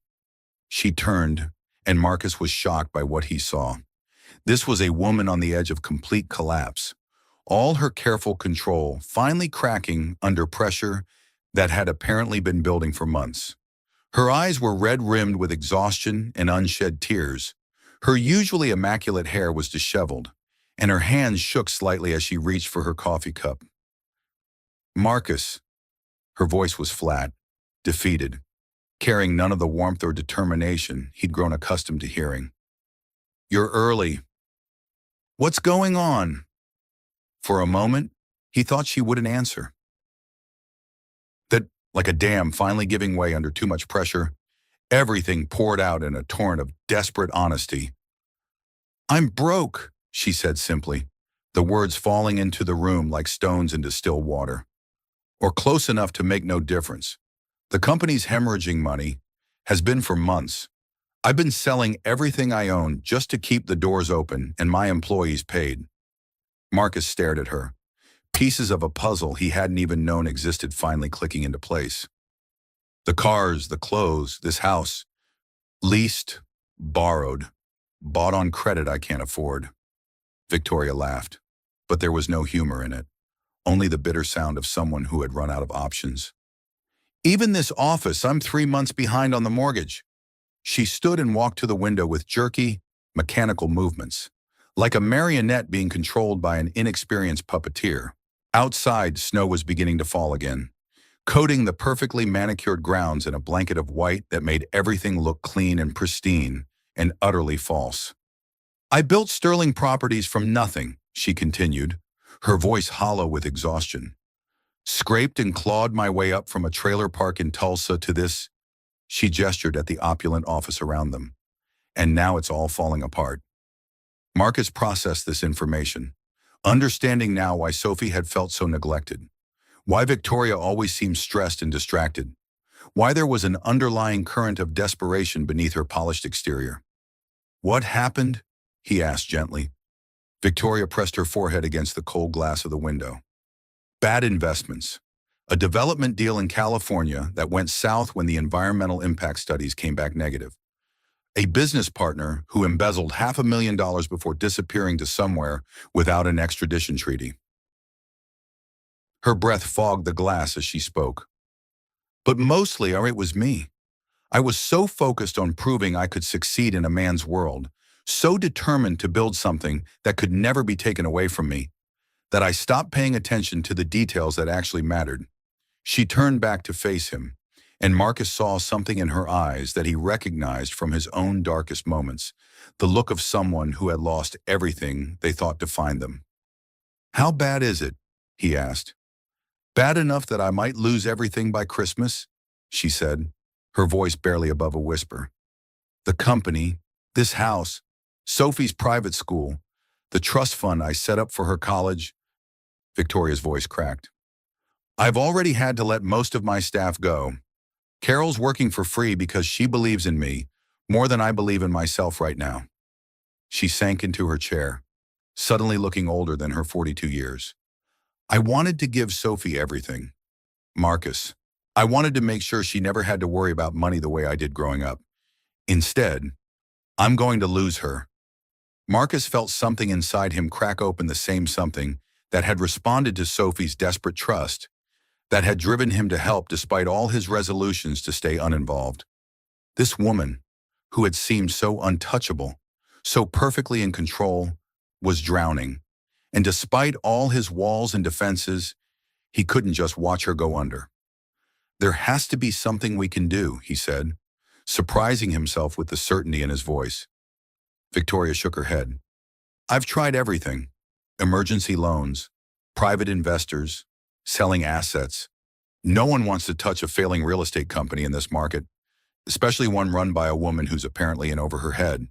She turned, and Marcus was shocked by what he saw. This was a woman on the edge of complete collapse, all her careful control finally cracking under pressure that had apparently been building for months. Her eyes were red-rimmed with exhaustion and unshed tears. Her usually immaculate hair was disheveled, and her hands shook slightly as she reached for her coffee cup. Marcus. Her voice was flat, defeated, carrying none of the warmth or determination he'd grown accustomed to hearing. You're early. What's going on? For a moment, he thought she wouldn't answer. That, like a dam finally giving way under too much pressure, everything poured out in a torrent of desperate honesty. I'm broke, she said simply, the words falling into the room like stones into still water. Or close enough to make no difference. The company's hemorrhaging money has been for months. I've been selling everything I own just to keep the doors open and my employees paid. Marcus stared at her, pieces of a puzzle he hadn't even known existed finally clicking into place. The cars, the clothes, this house. Leased, borrowed, bought on credit I can't afford. Victoria laughed, but there was no humor in it, only the bitter sound of someone who had run out of options. Even this office, I'm 3 months behind on the mortgage. She stood and walked to the window with jerky, mechanical movements, like a marionette being controlled by an inexperienced puppeteer. Outside, snow was beginning to fall again, coating the perfectly manicured grounds in a blanket of white that made everything look clean and pristine and utterly false. I built Sterling Properties from nothing, she continued, her voice hollow with exhaustion. Scraped and clawed my way up from a trailer park in Tulsa to this, she gestured at the opulent office around them. And now it's all falling apart. Marcus processed this information, understanding now why Sophie had felt so neglected, why Victoria always seemed stressed and distracted, why there was an underlying current of desperation beneath her polished exterior. What happened? He asked gently. Victoria pressed her forehead against the cold glass of the window. Bad investments. A development deal in California that went south when the environmental impact studies came back negative. A business partner who embezzled $500,000 before disappearing to somewhere without an extradition treaty. Her breath fogged the glass as she spoke. But mostly, it was me. I was so focused on proving I could succeed in a man's world, so determined to build something that could never be taken away from me, that I stopped paying attention to the details that actually mattered. She turned back to face him, and Marcus saw something in her eyes that he recognized from his own darkest moments, the look of someone who had lost everything they thought defined them. "How bad is it?" he asked. "Bad enough that I might lose everything by Christmas?" she said, her voice barely above a whisper. "The company, this house, Sophie's private school, the trust fund I set up for her college." Victoria's voice cracked. "I've already had to let most of my staff go. Carol's working for free because she believes in me more than I believe in myself right now." She sank into her chair, suddenly looking older than her 42 years. "I wanted to give Sophie everything. Marcus, I wanted to make sure she never had to worry about money the way I did growing up. Instead, I'm going to lose her." Marcus felt something inside him crack open, the same something that had responded to Sophie's desperate trust, that had driven him to help despite all his resolutions to stay uninvolved. This woman, who had seemed so untouchable, so perfectly in control, was drowning. And despite all his walls and defenses, he couldn't just watch her go under. "There has to be something we can do," he said, surprising himself with the certainty in his voice. Victoria shook her head. "I've tried everything. Emergency loans, private investors, selling assets. No one wants to touch a failing real estate company in this market, especially one run by a woman who's apparently in over her head."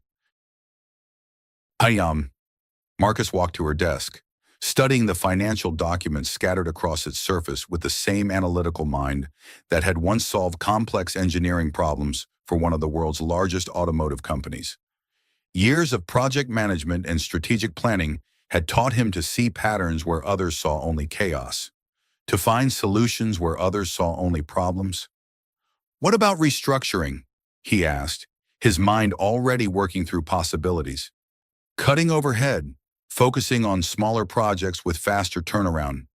Marcus walked to her desk, studying the financial documents scattered across its surface with the same analytical mind that had once solved complex engineering problems for one of the world's largest automotive companies. Years of project management and strategic planning had taught him to see patterns where others saw only chaos, to find solutions where others saw only problems. "What about restructuring?" he asked, his mind already working through possibilities. "Cutting overhead, focusing on smaller projects with faster turnaround."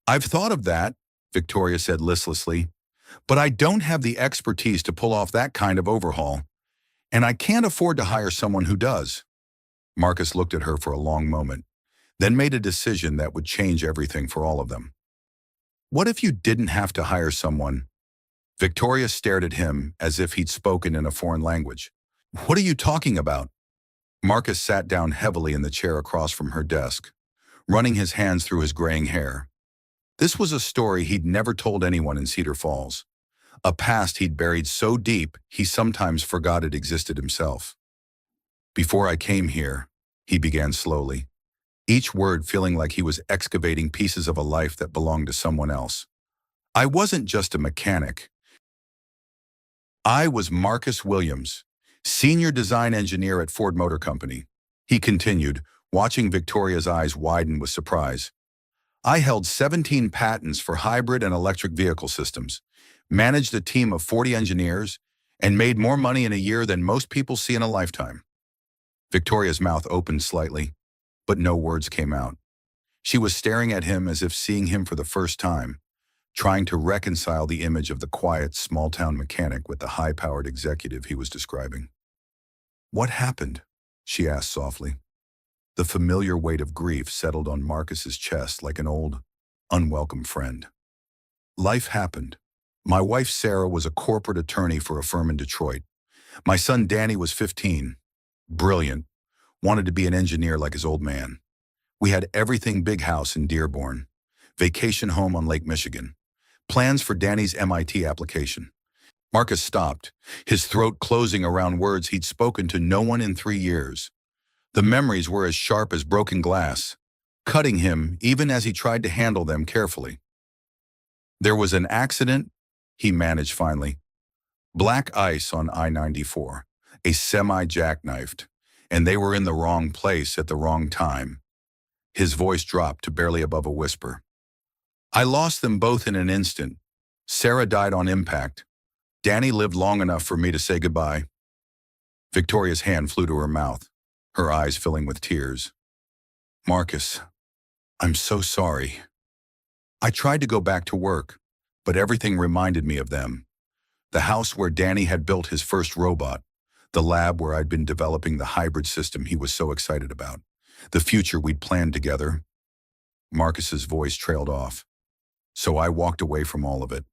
"I've thought of that," Victoria said listlessly, "but I don't have the expertise to pull off that kind of overhaul, and I can't afford to hire someone who does." Marcus looked at her for a long moment, then made a decision that would change everything for all of them. "What if you didn't have to hire someone?" Victoria stared at him as if he'd spoken in a foreign language. "What are you talking about?" Marcus sat down heavily in the chair across from her desk, running his hands through his graying hair. This was a story he'd never told anyone in Cedar Falls, a past he'd buried so deep he sometimes forgot it existed himself. "Before I came here," he began slowly, each word feeling like he was excavating pieces of a life that belonged to someone else. "I wasn't just a mechanic. I was Marcus Williams, senior design engineer at Ford Motor Company," he continued, watching Victoria's eyes widen with surprise. "I held 17 patents for hybrid and electric vehicle systems, managed a team of 40 engineers, and made more money in a year than most people see in a lifetime." Victoria's mouth opened slightly, but no words came out. She was staring at him as if seeing him for the first time, trying to reconcile the image of the quiet, small-town mechanic with the high-powered executive he was describing. "What happened?" she asked softly. The familiar weight of grief settled on Marcus's chest like an old, unwelcome friend. "Life happened. My wife Sarah was a corporate attorney for a firm in Detroit. My son Danny was 15. Brilliant. Wanted to be an engineer like his old man. We had everything: big house in Dearborn, vacation home on Lake Michigan, plans for Danny's MIT application." Marcus stopped, his throat closing around words he'd spoken to no one in 3 years. The memories were as sharp as broken glass, cutting him even as he tried to handle them carefully. "There was an accident," he managed finally. "Black ice on I-94, a semi-jackknifed, and they were in the wrong place at the wrong time. His voice dropped to barely above a whisper. I lost them both in an instant. Sarah died on impact. Danny lived long enough for me to say goodbye. Victoria's hand flew to her mouth, her eyes filling with tears. Marcus, I'm so sorry. I tried to go back to work, but everything reminded me of them. The house where Danny had built his first robot, the lab where I'd been developing the hybrid system he was so excited about, the future we'd planned together. Marcus's voice trailed off, so I walked away from all of it.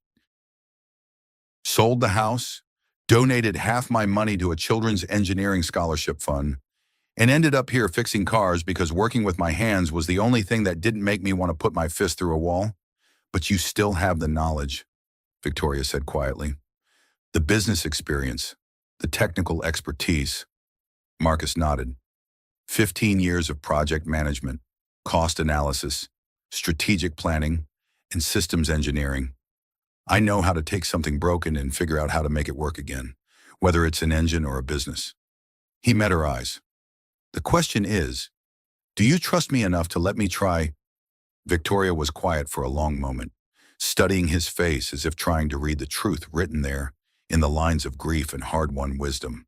Sold the house, donated half my money to a children's engineering scholarship fund, and ended up here fixing cars because working with my hands was the only thing that didn't make me want to put my fist through a wall. But you still have the knowledge, Victoria said quietly. The business experience, the technical expertise. Marcus nodded. 15 years of project management, cost analysis, strategic planning, and systems engineering. I know how to take something broken and figure out how to make it work again, whether it's an engine or a business. He met her eyes. The question is, do you trust me enough to let me try? Victoria was quiet for a long moment, studying his face as if trying to read the truth written there in the lines of grief and hard-won wisdom.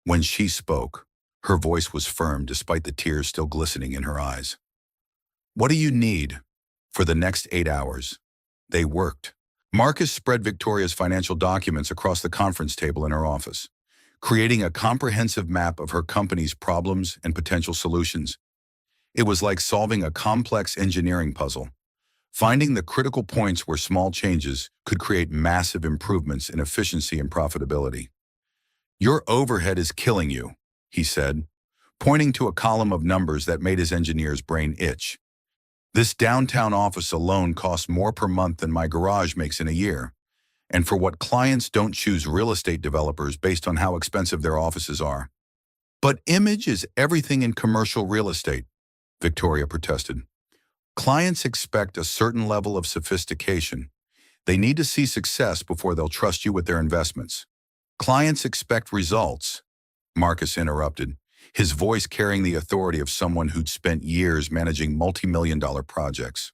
When she spoke, her voice was firm despite the tears still glistening in her eyes. What do you need? For the next 8 hours. They worked. Marcus spread Victoria's financial documents across the conference table in her office, creating a comprehensive map of her company's problems and potential solutions. It was like solving a complex engineering puzzle, finding the critical points where small changes could create massive improvements in efficiency and profitability. Your overhead is killing you, he said, pointing to a column of numbers that made his engineer's brain itch. This downtown office alone costs more per month than my garage makes in a year. And for what clients don't choose real estate developers based on how expensive their offices are. But image is everything in commercial real estate, Victoria protested. Clients expect a certain level of sophistication. They need to see success before they'll trust you with their investments. Clients expect results, Marcus interrupted, his voice carrying the authority of someone who'd spent years managing multi-million-dollar projects.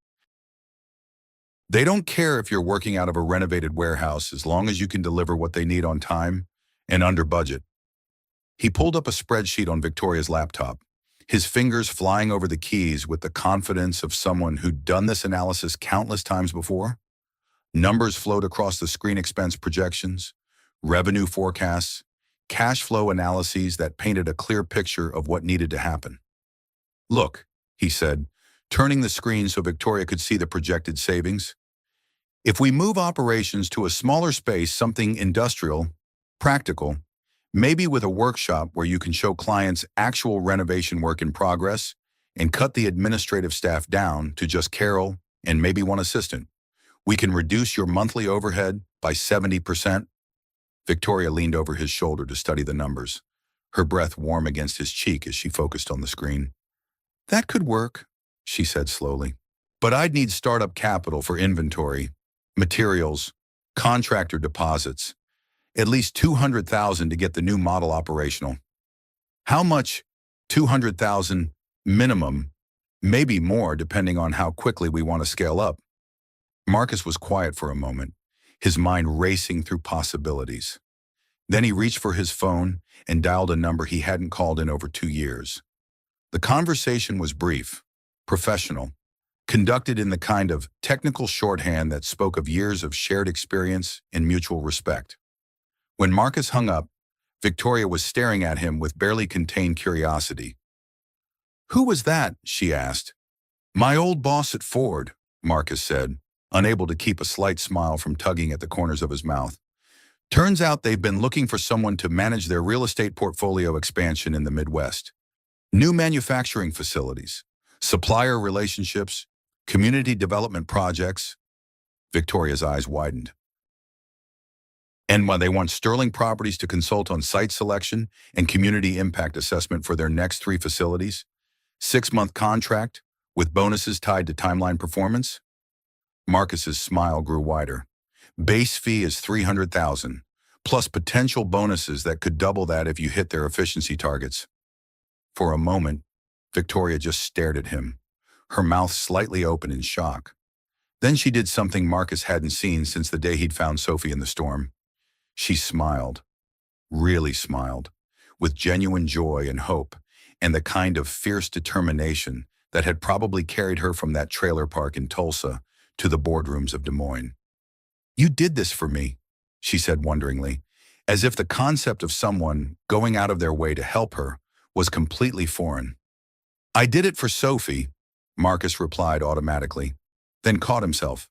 They don't care if you're working out of a renovated warehouse as long as you can deliver what they need on time and under budget. He pulled up a spreadsheet on Victoria's laptop, his fingers flying over the keys with the confidence of someone who'd done this analysis countless times before. Numbers flowed across the screen: expense projections, revenue forecasts, cash flow analyses that painted a clear picture of what needed to happen. Look, he said, turning the screen so Victoria could see the projected savings. If we move operations to a smaller space, something industrial, practical, maybe with a workshop where you can show clients actual renovation work in progress, and cut the administrative staff down to just Carol and maybe one assistant, we can reduce your monthly overhead by 70%. Victoria leaned over his shoulder to study the numbers, her breath warm against his cheek as she focused on the screen. That could work, she said slowly. But I'd need startup capital for inventory, materials, contractor deposits, at least $200,000 to get the new model operational. How much? $200,000 minimum, maybe more depending on how quickly we want to scale up. Marcus was quiet for a moment, his mind racing through possibilities. Then he reached for his phone and dialed a number he hadn't called in over 2 years. The conversation was brief, professional, conducted in the kind of technical shorthand that spoke of years of shared experience and mutual respect. When Marcus hung up, Victoria was staring at him with barely contained curiosity. Who was that? She asked. My old boss at Ford, Marcus said, unable to keep a slight smile from tugging at the corners of his mouth. Turns out they've been looking for someone to manage their real estate portfolio expansion in the Midwest. New manufacturing facilities, supplier relationships, community development projects. Victoria's eyes widened. And when they want Sterling Properties to consult on site selection and community impact assessment for their next 3 facilities, 6-month contract with bonuses tied to timeline performance. Marcus's smile grew wider. Base fee is $300,000, plus potential bonuses that could double that if you hit their efficiency targets. For a moment, Victoria just stared at him, her mouth slightly open in shock. Then she did something Marcus hadn't seen since the day he'd found Sophie in the storm. She smiled, really smiled, with genuine joy and hope, and the kind of fierce determination that had probably carried her from that trailer park in Tulsa to the boardrooms of Des Moines. "You did this for me," she said wonderingly, as if the concept of someone going out of their way to help her was completely foreign. "I did it for Sophie," Marcus replied automatically, then caught himself.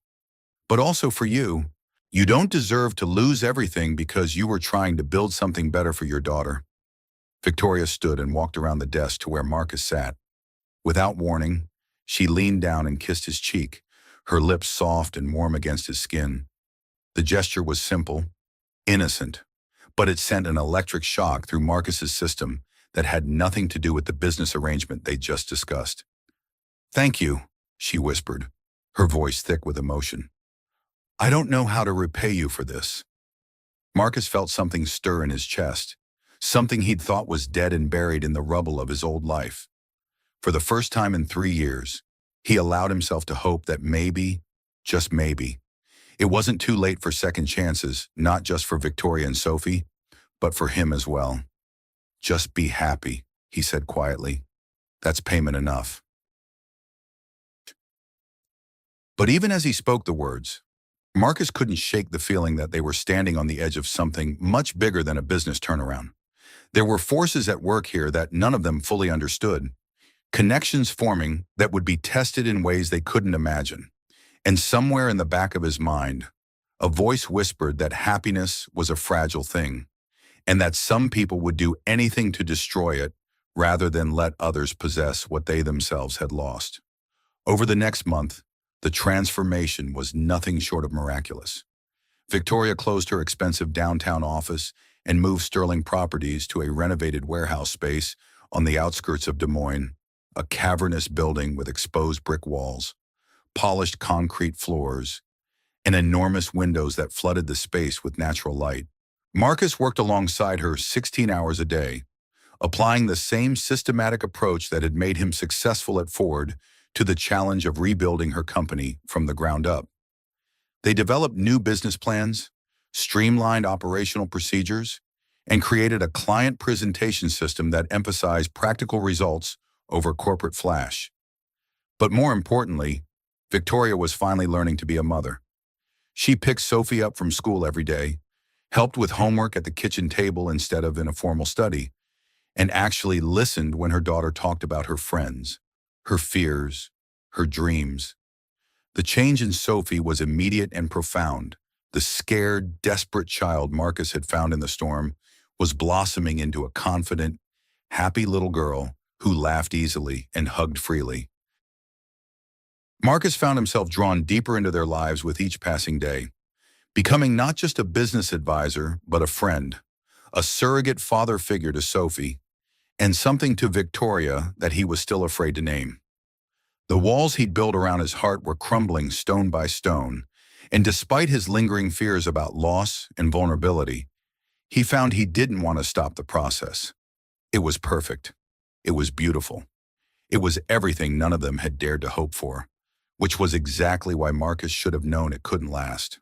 "But also for you. You don't deserve to lose everything because you were trying to build something better for your daughter." Victoria stood and walked around the desk to where Marcus sat. Without warning, she leaned down and kissed his cheek, her lips soft and warm against his skin. The gesture was simple, innocent, but it sent an electric shock through Marcus's system that had nothing to do with the business arrangement they'd just discussed. "Thank you," she whispered, her voice thick with emotion. "I don't know how to repay you for this." Marcus felt something stir in his chest, something he'd thought was dead and buried in the rubble of his old life. For the first time in 3 years, he allowed himself to hope that maybe, just maybe, it wasn't too late for second chances, not just for Victoria and Sophie, but for him as well. "Just be happy," he said quietly. "That's payment enough." But even as he spoke the words, Marcus couldn't shake the feeling that they were standing on the edge of something much bigger than a business turnaround. There were forces at work here that none of them fully understood, connections forming that would be tested in ways they couldn't imagine. And somewhere in the back of his mind, a voice whispered that happiness was a fragile thing, and that some people would do anything to destroy it rather than let others possess what they themselves had lost. Over the next month, the transformation was nothing short of miraculous. Victoria closed her expensive downtown office and moved Sterling Properties to a renovated warehouse space on the outskirts of Des Moines, a cavernous building with exposed brick walls, polished concrete floors, and enormous windows that flooded the space with natural light. Marcus worked alongside her 16 hours a day, applying the same systematic approach that had made him successful at Ford to the challenge of rebuilding her company from the ground up. They developed new business plans, streamlined operational procedures, and created a client presentation system that emphasized practical results over corporate flash. But more importantly, Victoria was finally learning to be a mother. She picked Sophie up from school every day, helped with homework at the kitchen table instead of in a formal study, and actually listened when her daughter talked about her friends, her fears, her dreams. The change in Sophie was immediate and profound. The scared, desperate child Marcus had found in the storm was blossoming into a confident, happy little girl who laughed easily and hugged freely. Marcus found himself drawn deeper into their lives with each passing day, becoming not just a business advisor, but a friend, a surrogate father figure to Sophie, and something to Victoria that he was still afraid to name. The walls he'd built around his heart were crumbling stone by stone, and despite his lingering fears about loss and vulnerability, he found he didn't want to stop the process. It was perfect. It was beautiful. It was everything none of them had dared to hope for, which was exactly why Marcus should have known it couldn't last.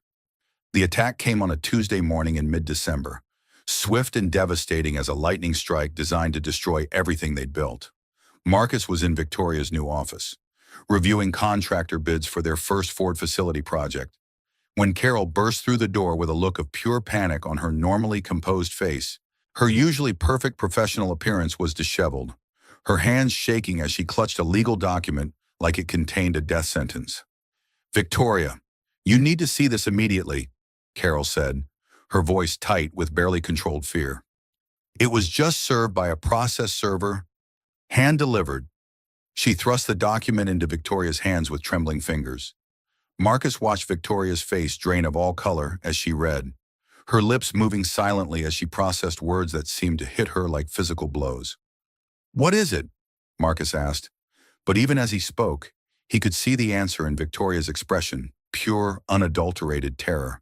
The attack came on a Tuesday morning in mid-December, swift and devastating as a lightning strike designed to destroy everything they'd built. Marcus was in Victoria's new office, reviewing contractor bids for their first Ford facility project, when Carol burst through the door with a look of pure panic on her normally composed face. Her usually perfect professional appearance was disheveled, her hands shaking as she clutched a legal document like it contained a death sentence. "Victoria, you need to see this immediately," Carol said, her voice tight with barely controlled fear. "It was just served by a process server, hand-delivered." She thrust the document into Victoria's hands with trembling fingers. Marcus watched Victoria's face drain of all color as she read, her lips moving silently as she processed words that seemed to hit her like physical blows. "What is it?" Marcus asked, but even as he spoke, he could see the answer in Victoria's expression, pure, unadulterated terror.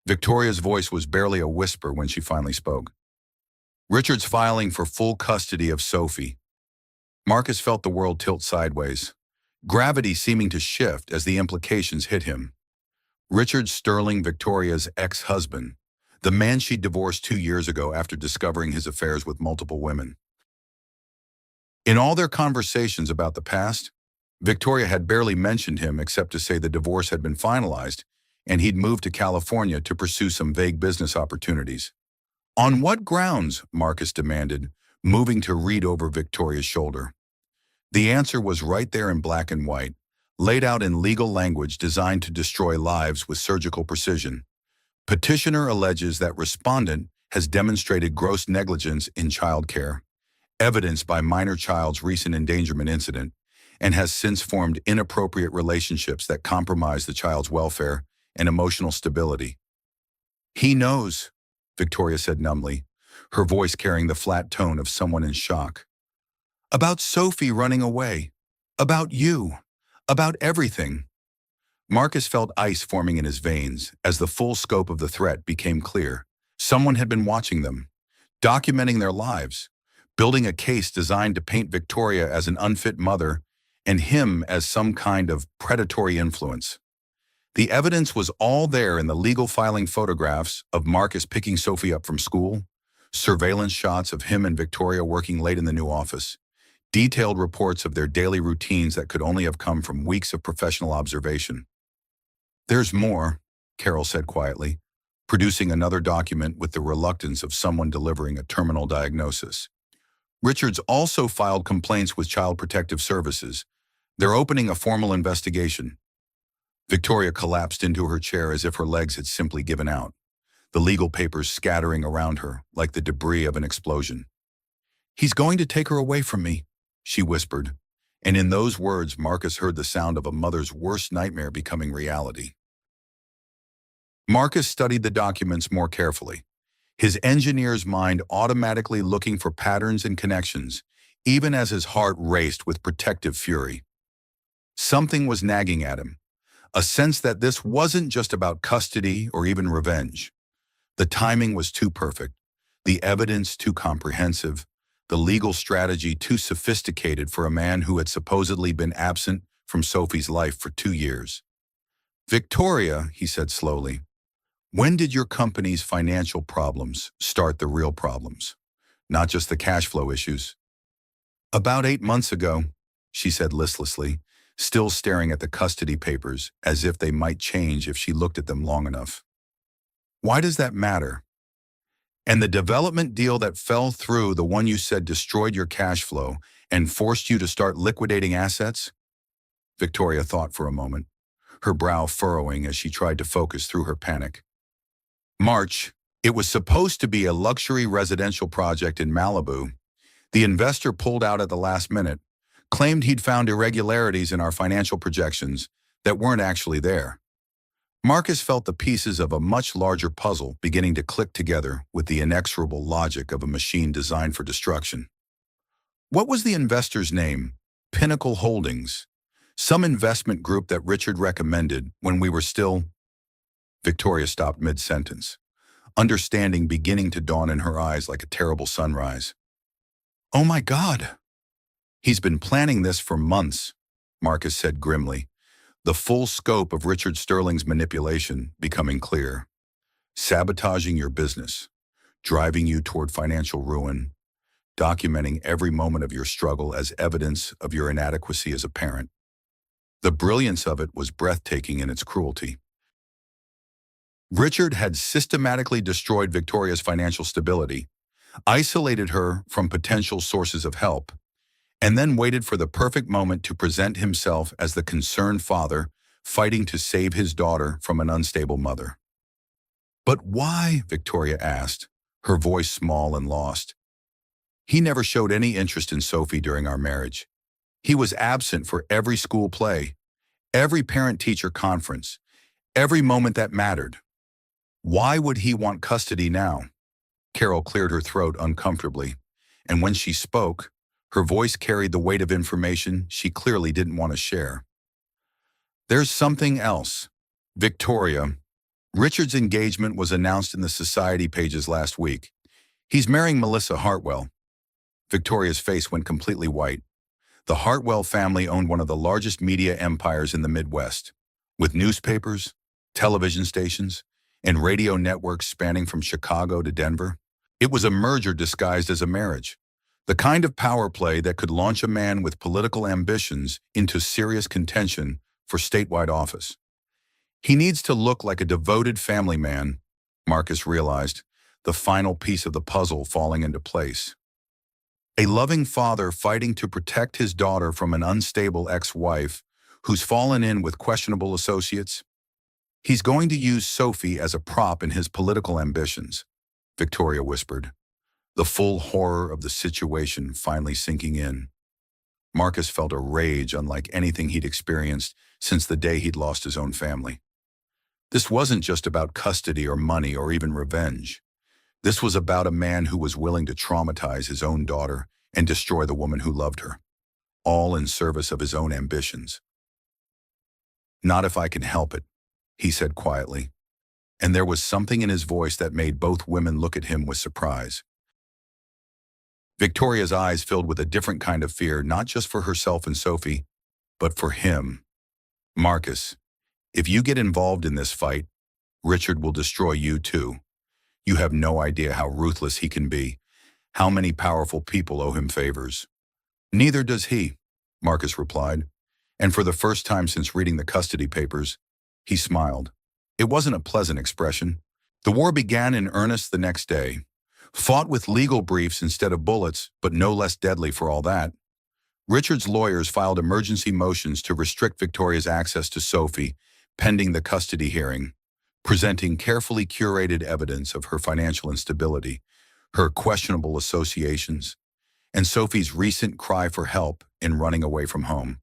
Victoria's voice was barely a whisper when she finally spoke. "Richard's filing for full custody of Sophie," Marcus felt the world tilt sideways, gravity seeming to shift as the implications hit him. Richard Sterling, Victoria's ex-husband, the man she'd divorced 2 years ago after discovering his affairs with multiple women. In all their conversations about the past, Victoria had barely mentioned him except to say the divorce had been finalized and he'd moved to California to pursue some vague business opportunities. On what grounds? Marcus demanded, moving to read over Victoria's shoulder. The answer was right there in black and white, laid out in legal language designed to destroy lives with surgical precision. Petitioner alleges that respondent has demonstrated gross negligence in child care, evidenced by minor child's recent endangerment incident, and has since formed inappropriate relationships that compromise the child's welfare and emotional stability. He knows, Victoria said numbly, her voice carrying the flat tone of someone in shock. About Sophie running away. About you. About everything. Marcus felt ice forming in his veins as the full scope of the threat became clear. Someone had been watching them, documenting their lives, building a case designed to paint Victoria as an unfit mother and him as some kind of predatory influence. The evidence was all there in the legal filing photographs of Marcus picking Sophie up from school, surveillance shots of him and Victoria working late in the new office, detailed reports of their daily routines that could only have come from weeks of professional observation. There's more, Carol said quietly, producing another document with the reluctance of someone delivering a terminal diagnosis. Richards also filed complaints with Child Protective Services. They're opening a formal investigation. Victoria collapsed into her chair as if her legs had simply given out, the legal papers scattering around her like the debris of an explosion. He's going to take her away from me, she whispered, and in those words Marcus heard the sound of a mother's worst nightmare becoming reality. Marcus studied the documents more carefully, his engineer's mind automatically looking for patterns and connections, even as his heart raced with protective fury. Something was nagging at him, a sense that this wasn't just about custody or even revenge. The timing was too perfect, the evidence too comprehensive, the legal strategy too sophisticated for a man who had supposedly been absent from Sophie's life for 2 years. Victoria, he said slowly, when did your company's financial problems start the real problems, not just the cash flow issues? About 8 months ago, she said listlessly, still staring at the custody papers as if they might change if she looked at them long enough. Why does that matter? And the development deal that fell through, the one you said destroyed your cash flow and forced you to start liquidating assets? Victoria thought for a moment, her brow furrowing as she tried to focus through her panic. March, it was supposed to be a luxury residential project in Malibu. The investor pulled out at the last minute, claimed he'd found irregularities in our financial projections that weren't actually there. Marcus felt the pieces of a much larger puzzle beginning to click together with the inexorable logic of a machine designed for destruction. What was the investor's name? Pinnacle Holdings. Some investment group that Richard recommended when we were still... Victoria stopped mid-sentence, understanding beginning to dawn in her eyes like a terrible sunrise. Oh my God! He's been planning this for months, Marcus said grimly, the full scope of Richard Sterling's manipulation becoming clear. Sabotaging your business, driving you toward financial ruin, documenting every moment of your struggle as evidence of your inadequacy as a parent. The brilliance of it was breathtaking in its cruelty. Richard had systematically destroyed Victoria's financial stability, isolated her from potential sources of help, and then waited for the perfect moment to present himself as the concerned father fighting to save his daughter from an unstable mother. But why? Victoria asked, her voice small and lost. He never showed any interest in Sophie during our marriage. He was absent for every school play, every parent-teacher conference, every moment that mattered. Why would he want custody now? Carol cleared her throat uncomfortably, and when she spoke, her voice carried the weight of information she clearly didn't want to share. There's something else. Victoria, Richard's engagement was announced in the society pages last week. He's marrying Melissa Hartwell. Victoria's face went completely white, The Hartwell family owned one of the largest media empires in the Midwest, with newspapers, television stations, and radio networks spanning from Chicago to Denver. It was a merger disguised as a marriage, the kind of power play that could launch a man with political ambitions into serious contention for statewide office. He needs to look like a devoted family man, Marcus realized, the final piece of the puzzle falling into place. A loving father fighting to protect his daughter from an unstable ex-wife who's fallen in with questionable associates. He's going to use Sophie as a prop in his political ambitions, Victoria whispered, the full horror of the situation finally sinking in. Marcus felt a rage unlike anything he'd experienced since the day he'd lost his own family. This wasn't just about custody or money or even revenge. This was about a man who was willing to traumatize his own daughter and destroy the woman who loved her, all in service of his own ambitions. "Not if I can help it," he said quietly, and there was something in his voice that made both women look at him with surprise. Victoria's eyes filled with a different kind of fear, not just for herself and Sophie, but for him. "Marcus, if you get involved in this fight, Richard will destroy you too. You have no idea how ruthless he can be, how many powerful people owe him favors." "Neither does he," Marcus replied, and for the first time since reading the custody papers, he smiled. It wasn't a pleasant expression. The war began in earnest the next day, fought with legal briefs instead of bullets, but no less deadly for all that. Richard's lawyers filed emergency motions to restrict Victoria's access to Sophie, pending the custody hearing, presenting carefully curated evidence of her financial instability, her questionable associations, and Sophie's recent cry for help in running away from home.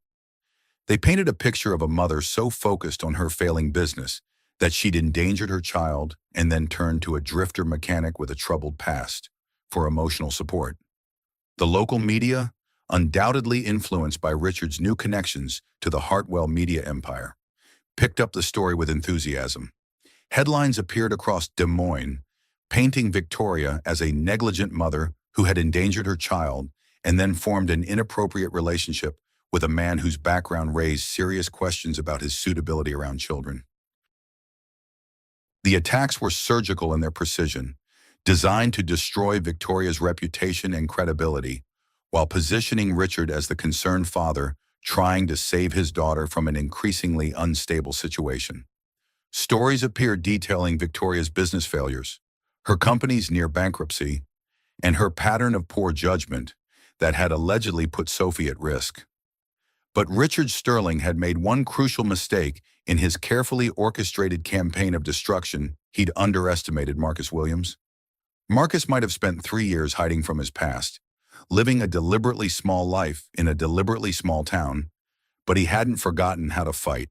They painted a picture of a mother so focused on her failing business that she'd endangered her child and then turned to a drifter mechanic with a troubled past for emotional support. The local media, undoubtedly influenced by Richard's new connections to the Hartwell media empire, picked up the story with enthusiasm. Headlines appeared across Des Moines, painting Victoria as a negligent mother who had endangered her child and then formed an inappropriate relationship with a man whose background raised serious questions about his suitability around children. The attacks were surgical in their precision, designed to destroy Victoria's reputation and credibility, while positioning Richard as the concerned father trying to save his daughter from an increasingly unstable situation. Stories appeared detailing Victoria's business failures, her company's near bankruptcy, and her pattern of poor judgment that had allegedly put Sophie at risk. But Richard Sterling had made one crucial mistake in his carefully orchestrated campaign of destruction. He'd underestimated Marcus Williams. Marcus might have spent 3 years hiding from his past, living a deliberately small life in a deliberately small town, but he hadn't forgotten how to fight,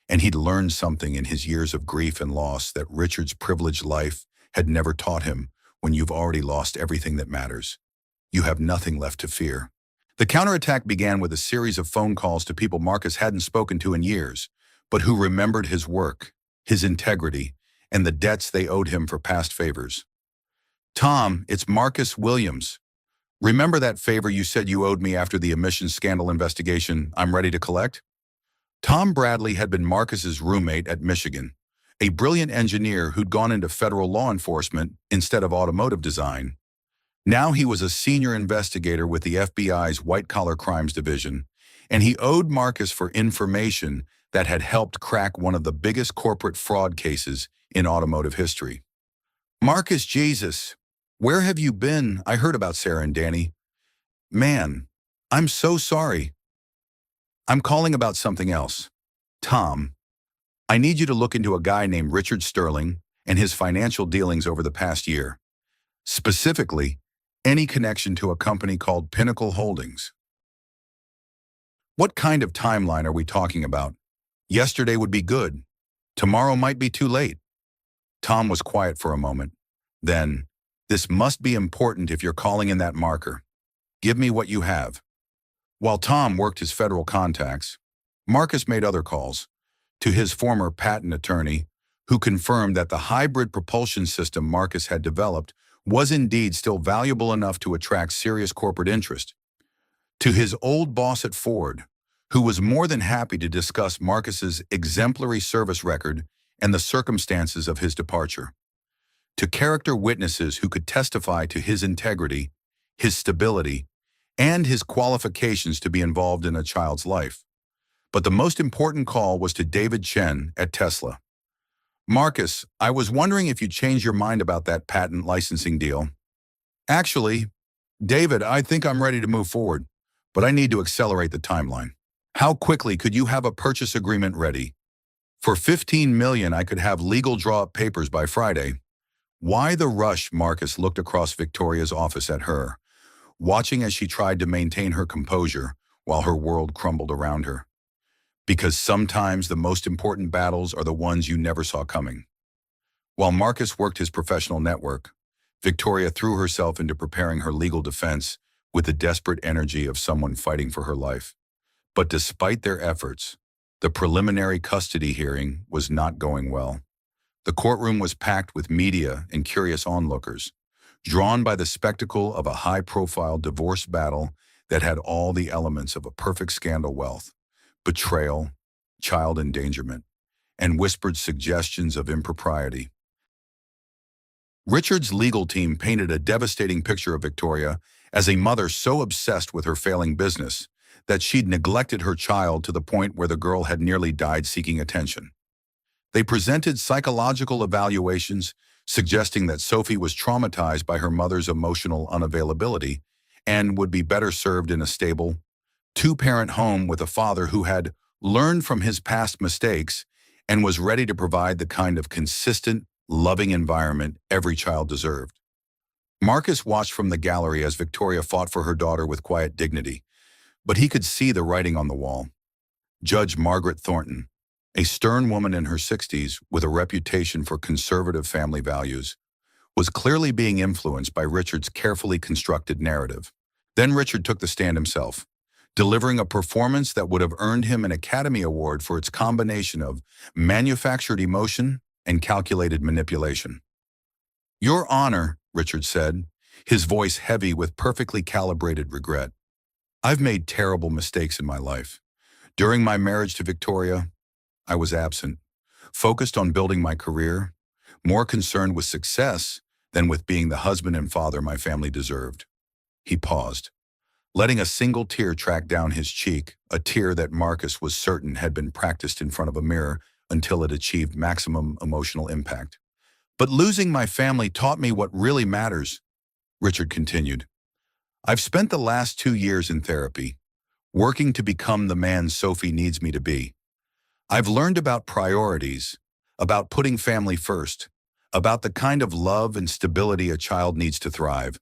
and he'd learned something in his years of grief and loss that Richard's privileged life had never taught him. When you've already lost everything that matters, you have nothing left to fear. The counterattack began with a series of phone calls to people Marcus hadn't spoken to in years, but who remembered his work, his integrity, and the debts they owed him for past favors. "Tom, it's Marcus Williams. Remember that favor you said you owed me after the emissions scandal investigation I'm ready to collect?" Tom Bradley had been Marcus's roommate at Michigan, a brilliant engineer who'd gone into federal law enforcement instead of automotive design. Now he was a senior investigator with the FBI's White-Collar Crimes Division, and he owed Marcus for information that had helped crack one of the biggest corporate fraud cases in automotive history. "Marcus, Jesus, where have you been? I heard about Sarah and Danny. Man, I'm so sorry. I'm calling about something else. Tom, I need you to look into a guy named Richard Sterling and his financial dealings over the past year. Specifically, any connection to a company called Pinnacle Holdings." "What kind of timeline are we talking about? Yesterday would be good. Tomorrow might be too late." Tom was quiet for a moment. Then, "This must be important if you're calling in that marker. Give me what you have." While Tom worked his federal contacts, Marcus made other calls to his former patent attorney, who confirmed that the hybrid propulsion system Marcus had developed was indeed still valuable enough to attract serious corporate interest. to his old boss at Ford, who was more than happy to discuss Marcus's exemplary service record and the circumstances of his departure, to character witnesses who could testify to his integrity, his stability, and his qualifications to be involved in a child's life. But the most important call was to David Chen at Tesla. "Marcus, I was wondering if you changed your mind about that patent licensing deal." "Actually, David, I think I'm ready to move forward, but I need to accelerate the timeline. How quickly could you have a purchase agreement ready? For $15 million, I could have legal draw-up papers by Friday." Why the rush? Marcus looked across Victoria's office at her, watching as she tried to maintain her composure while her world crumbled around her. Because sometimes the most important battles are the ones you never saw coming. While Marcus worked his professional network, Victoria threw herself into preparing her legal defense with the desperate energy of someone fighting for her life. But despite their efforts, the preliminary custody hearing was not going well. The courtroom was packed with media and curious onlookers, drawn by the spectacle of a high-profile divorce battle that had all the elements of a perfect scandal: wealth, betrayal, child endangerment, and whispered suggestions of impropriety. Richard's legal team painted a devastating picture of Victoria as a mother so obsessed with her failing business that she'd neglected her child to the point where the girl had nearly died seeking attention. They presented psychological evaluations suggesting that Sophie was traumatized by her mother's emotional unavailability and would be better served in a stable, two-parent home with a father who had learned from his past mistakes and was ready to provide the kind of consistent, loving environment every child deserved. Marcus watched from the gallery as Victoria fought for her daughter with quiet dignity, but he could see the writing on the wall. Judge Margaret Thornton, a stern woman in her 60s with a reputation for conservative family values, was clearly being influenced by Richard's carefully constructed narrative. Then Richard took the stand himself, delivering a performance that would have earned him an Academy Award for its combination of manufactured emotion and calculated manipulation. "Your Honor," Richard said, his voice heavy with perfectly calibrated regret, "I've made terrible mistakes in my life. During my marriage to Victoria, I was absent, focused on building my career, more concerned with success than with being the husband and father my family deserved." He paused, letting a single tear track down his cheek, a tear that Marcus was certain had been practiced in front of a mirror until it achieved maximum emotional impact. "But losing my family taught me what really matters," Richard continued. "I've spent the last 2 years in therapy, working to become the man Sophie needs me to be. I've learned about priorities, about putting family first, about the kind of love and stability a child needs to thrive."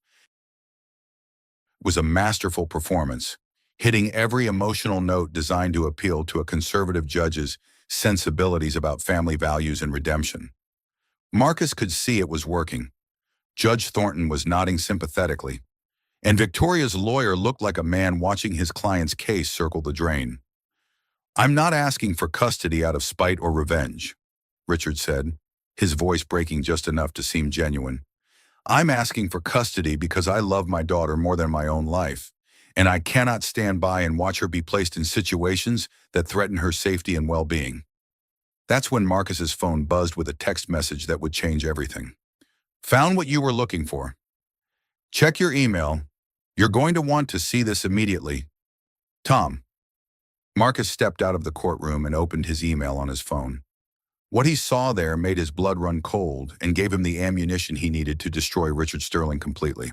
It was a masterful performance, hitting every emotional note designed to appeal to a conservative judge's sensibilities about family values and redemption. Marcus could see it was working. Judge Thornton was nodding sympathetically, and Victoria's lawyer looked like a man watching his client's case circle the drain. "I'm not asking for custody out of spite or revenge," Richard said, his voice breaking just enough to seem genuine. "I'm asking for custody because I love my daughter more than my own life, and I cannot stand by and watch her be placed in situations that threaten her safety and well-being." That's when Marcus's phone buzzed with a text message that would change everything. "Found what you were looking for. Check your email. You're going to want to see this immediately. Tom." Marcus stepped out of the courtroom and opened his email on his phone. What he saw there made his blood run cold and gave him the ammunition he needed to destroy Richard Sterling completely.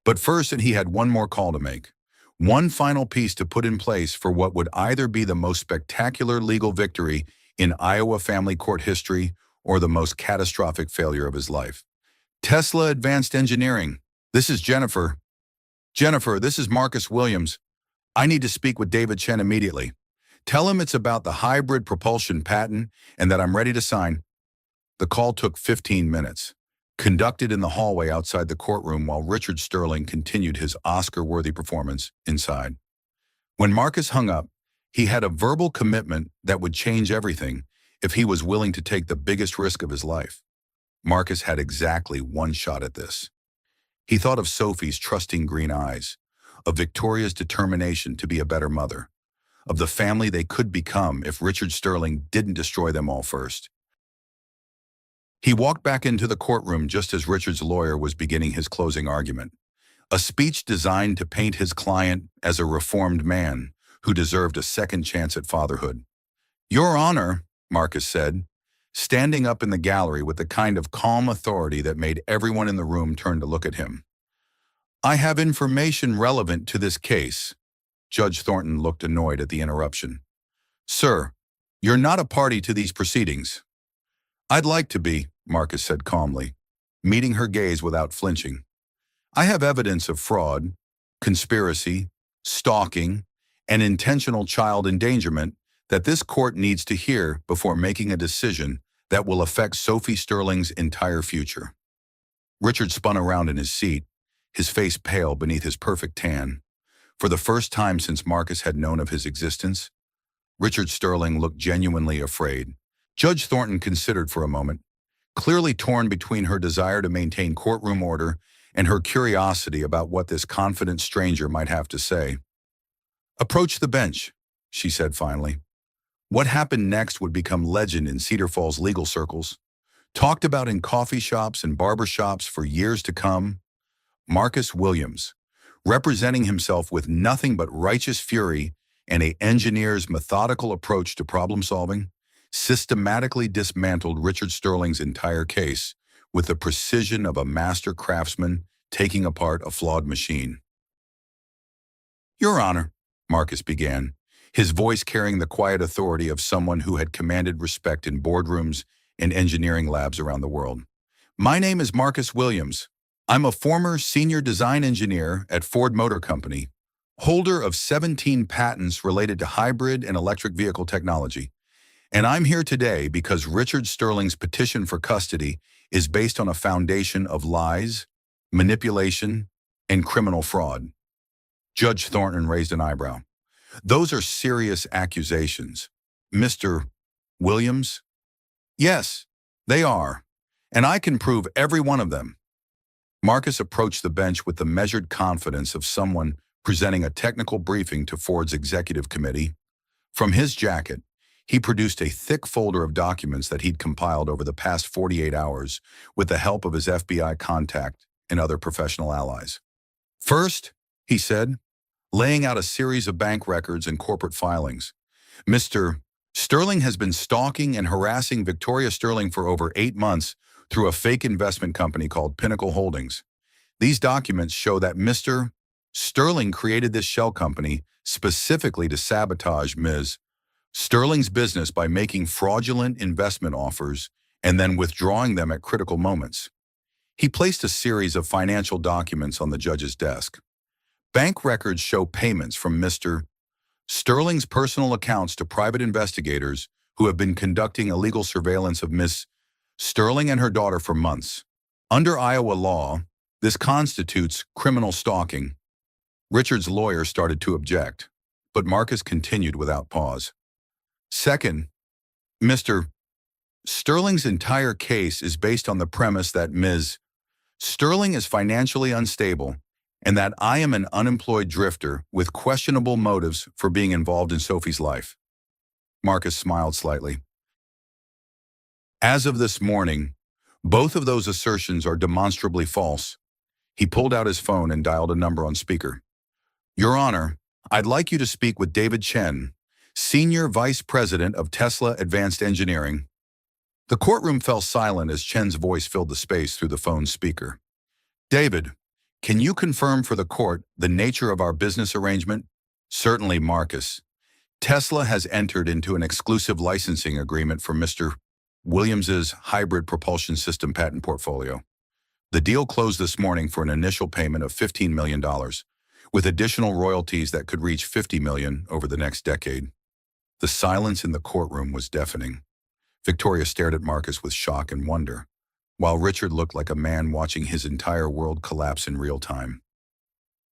But first, he had one more call to make. One final piece to put in place for what would either be the most spectacular legal victory in Iowa family court history or the most catastrophic failure of his life. "Tesla Advanced Engineering. This is Jennifer." "Jennifer, this is Marcus Williams. I need to speak with David Chen immediately. Tell him it's about the hybrid propulsion patent and that I'm ready to sign." The call took 15 minutes, conducted in the hallway outside the courtroom while Richard Sterling continued his Oscar-worthy performance inside. When Marcus hung up, he had a verbal commitment that would change everything if he was willing to take the biggest risk of his life. Marcus had exactly one shot at this. He thought of Sophie's trusting green eyes, of Victoria's determination to be a better mother, of the family they could become if Richard Sterling didn't destroy them all first. He walked back into the courtroom just as Richard's lawyer was beginning his closing argument, a speech designed to paint his client as a reformed man who deserved a second chance at fatherhood. "Your Honor," Marcus said, standing up in the gallery with the kind of calm authority that made everyone in the room turn to look at him. "I have information relevant to this case." Judge Thornton looked annoyed at the interruption. "Sir, you're not a party to these proceedings." "I'd like to be," Marcus said calmly, meeting her gaze without flinching. "I have evidence of fraud, conspiracy, stalking, and intentional child endangerment that this court needs to hear before making a decision that will affect Sophie Sterling's entire future." Richard spun around in his seat, his face pale beneath his perfect tan. For the first time since Marcus had known of his existence, Richard Sterling looked genuinely afraid. Judge Thornton considered for a moment, clearly torn between her desire to maintain courtroom order and her curiosity about what this confident stranger might have to say. "Approach the bench," she said finally. What happened next would become legend in Cedar Falls legal circles, talked about in coffee shops and barber shops for years to come. Marcus Williams, representing himself with nothing but righteous fury and an engineer's methodical approach to problem solving, systematically dismantled Richard Sterling's entire case with the precision of a master craftsman taking apart a flawed machine. "Your Honor," Marcus began, his voice carrying the quiet authority of someone who had commanded respect in boardrooms and engineering labs around the world. "My name is Marcus Williams. I'm a former senior design engineer at Ford Motor Company, holder of 17 patents related to hybrid and electric vehicle technology. And I'm here today because Richard Sterling's petition for custody is based on a foundation of lies, manipulation, and criminal fraud." Judge Thornton raised an eyebrow. "Those are serious accusations, Mr. Williams." "Yes, they are, and I can prove every one of them." Marcus approached the bench with the measured confidence of someone presenting a technical briefing to Ford's executive committee. From his jacket, he produced a thick folder of documents that he'd compiled over the past 48 hours with the help of his FBI contact and other professional allies. "First," he said, laying out a series of bank records and corporate filings, "Mr. Sterling has been stalking and harassing Victoria Sterling for over 8 months through a fake investment company called Pinnacle Holdings. These documents show that Mr. Sterling created this shell company specifically to sabotage Ms. Sterling's business by making fraudulent investment offers and then withdrawing them at critical moments." He placed a series of financial documents on the judge's desk. Bank records show payments from Mr. Sterling's personal accounts to private investigators who have been conducting illegal surveillance of Ms. Sterling and her daughter for months. Under Iowa law, this constitutes criminal stalking. Richard's lawyer started to object, but Marcus continued without pause. "Second, Mr. Sterling's entire case is based on the premise that Ms. Sterling is financially unstable and that I am an unemployed drifter with questionable motives for being involved in Sophie's life." Marcus smiled slightly. "As of this morning, both of those assertions are demonstrably false." He pulled out his phone and dialed a number on speaker. "Your Honor, I'd like you to speak with David Chen, Senior Vice President of Tesla Advanced Engineering." The courtroom fell silent as Chen's voice filled the space through the phone's speaker. "David, can you confirm for the court the nature of our business arrangement?" "Certainly, Marcus. Tesla has entered into an exclusive licensing agreement for Mr. Williams's hybrid propulsion system patent portfolio. The deal closed this morning for an initial payment of $15 million, with additional royalties that could reach $50 million over the next decade." The silence in the courtroom was deafening. Victoria stared at Marcus with shock and wonder, while Richard looked like a man watching his entire world collapse in real time.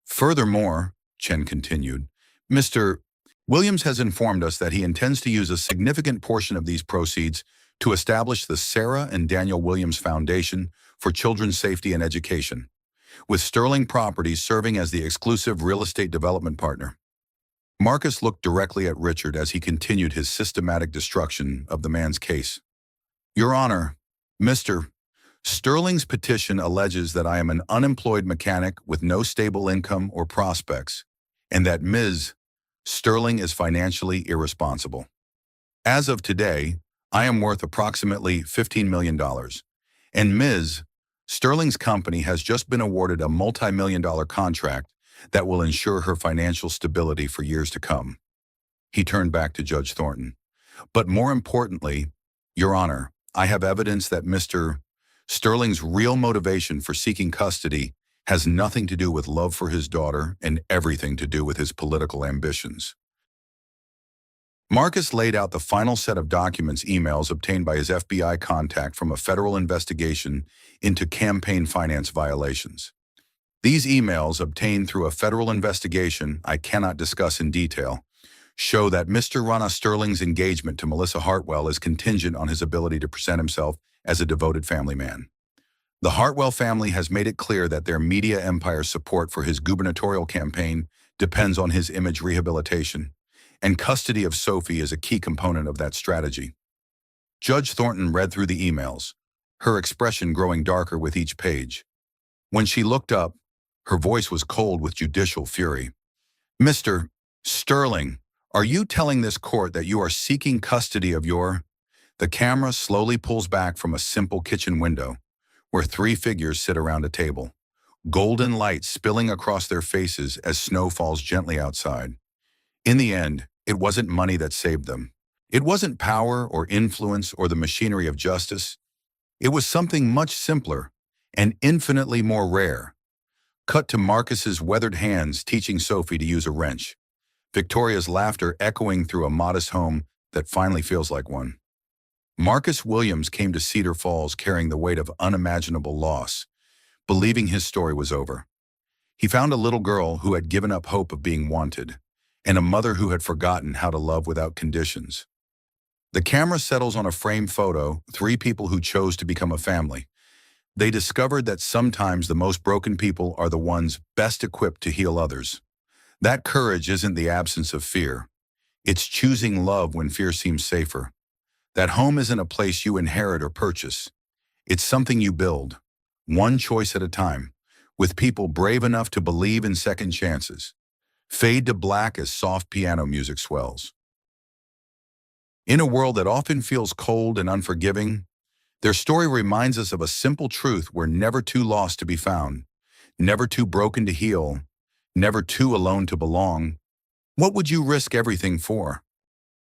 "Furthermore," Chen continued, "Mr. Williams has informed us that he intends to use a significant portion of these proceeds to establish the Sarah and Daniel Williams Foundation for Children's Safety and Education. with Sterling Properties serving as the exclusive real estate development partner. Marcus looked directly at Richard as he continued his systematic destruction of the man's case. Your Honor, Mr. Sterling's petition alleges that I am an unemployed mechanic with no stable income or prospects, and that Ms. Sterling is financially irresponsible. As of today, I am worth approximately $15 million, and Ms. Sterling's company has just been awarded a multi-million-dollar contract that will ensure her financial stability for years to come. He turned back to Judge Thornton. But more importantly, Your Honor, I have evidence that Mr. Sterling's real motivation for seeking custody has nothing to do with love for his daughter and everything to do with his political ambitions. Marcus laid out the final set of documents emails obtained by his FBI contact from a federal investigation into campaign finance violations. These emails, obtained through a federal investigation I cannot discuss in detail, show that Mr. Ronna Sterling's engagement to Melissa Hartwell is contingent on his ability to present himself as a devoted family man. The Hartwell family has made it clear that their media empire's support for his gubernatorial campaign depends on his image rehabilitation, and custody of Sophie is a key component of that strategy. Judge Thornton read through the emails, her expression growing darker with each page. When she looked up, her voice was cold with judicial fury. Mr. Sterling, are you telling this court that you are seeking custody of your... The camera slowly pulls back from a simple kitchen window, where three figures sit around a table, golden light spilling across their faces as snow falls gently outside. In the end, it wasn't money that saved them. It wasn't power or influence or the machinery of justice. It was something much simpler and infinitely more rare. Cut to Marcus's weathered hands teaching Sophie to use a wrench, Victoria's laughter echoing through a modest home that finally feels like one. Marcus Williams came to Cedar Falls carrying the weight of unimaginable loss, believing his story was over. He found a little girl who had given up hope of being wanted, and a mother who had forgotten how to love without conditions. The camera settles on a framed photo, three people who chose to become a family. They discovered that sometimes the most broken people are the ones best equipped to heal others. That courage isn't the absence of fear. It's choosing love when fear seems safer. That home isn't a place you inherit or purchase. It's something you build, one choice at a time, with people brave enough to believe in second chances. Fade to black as soft piano music swells. In a world that often feels cold and unforgiving, their story reminds us of a simple truth: we're never too lost to be found, never too broken to heal, never too alone to belong. What would you risk everything for?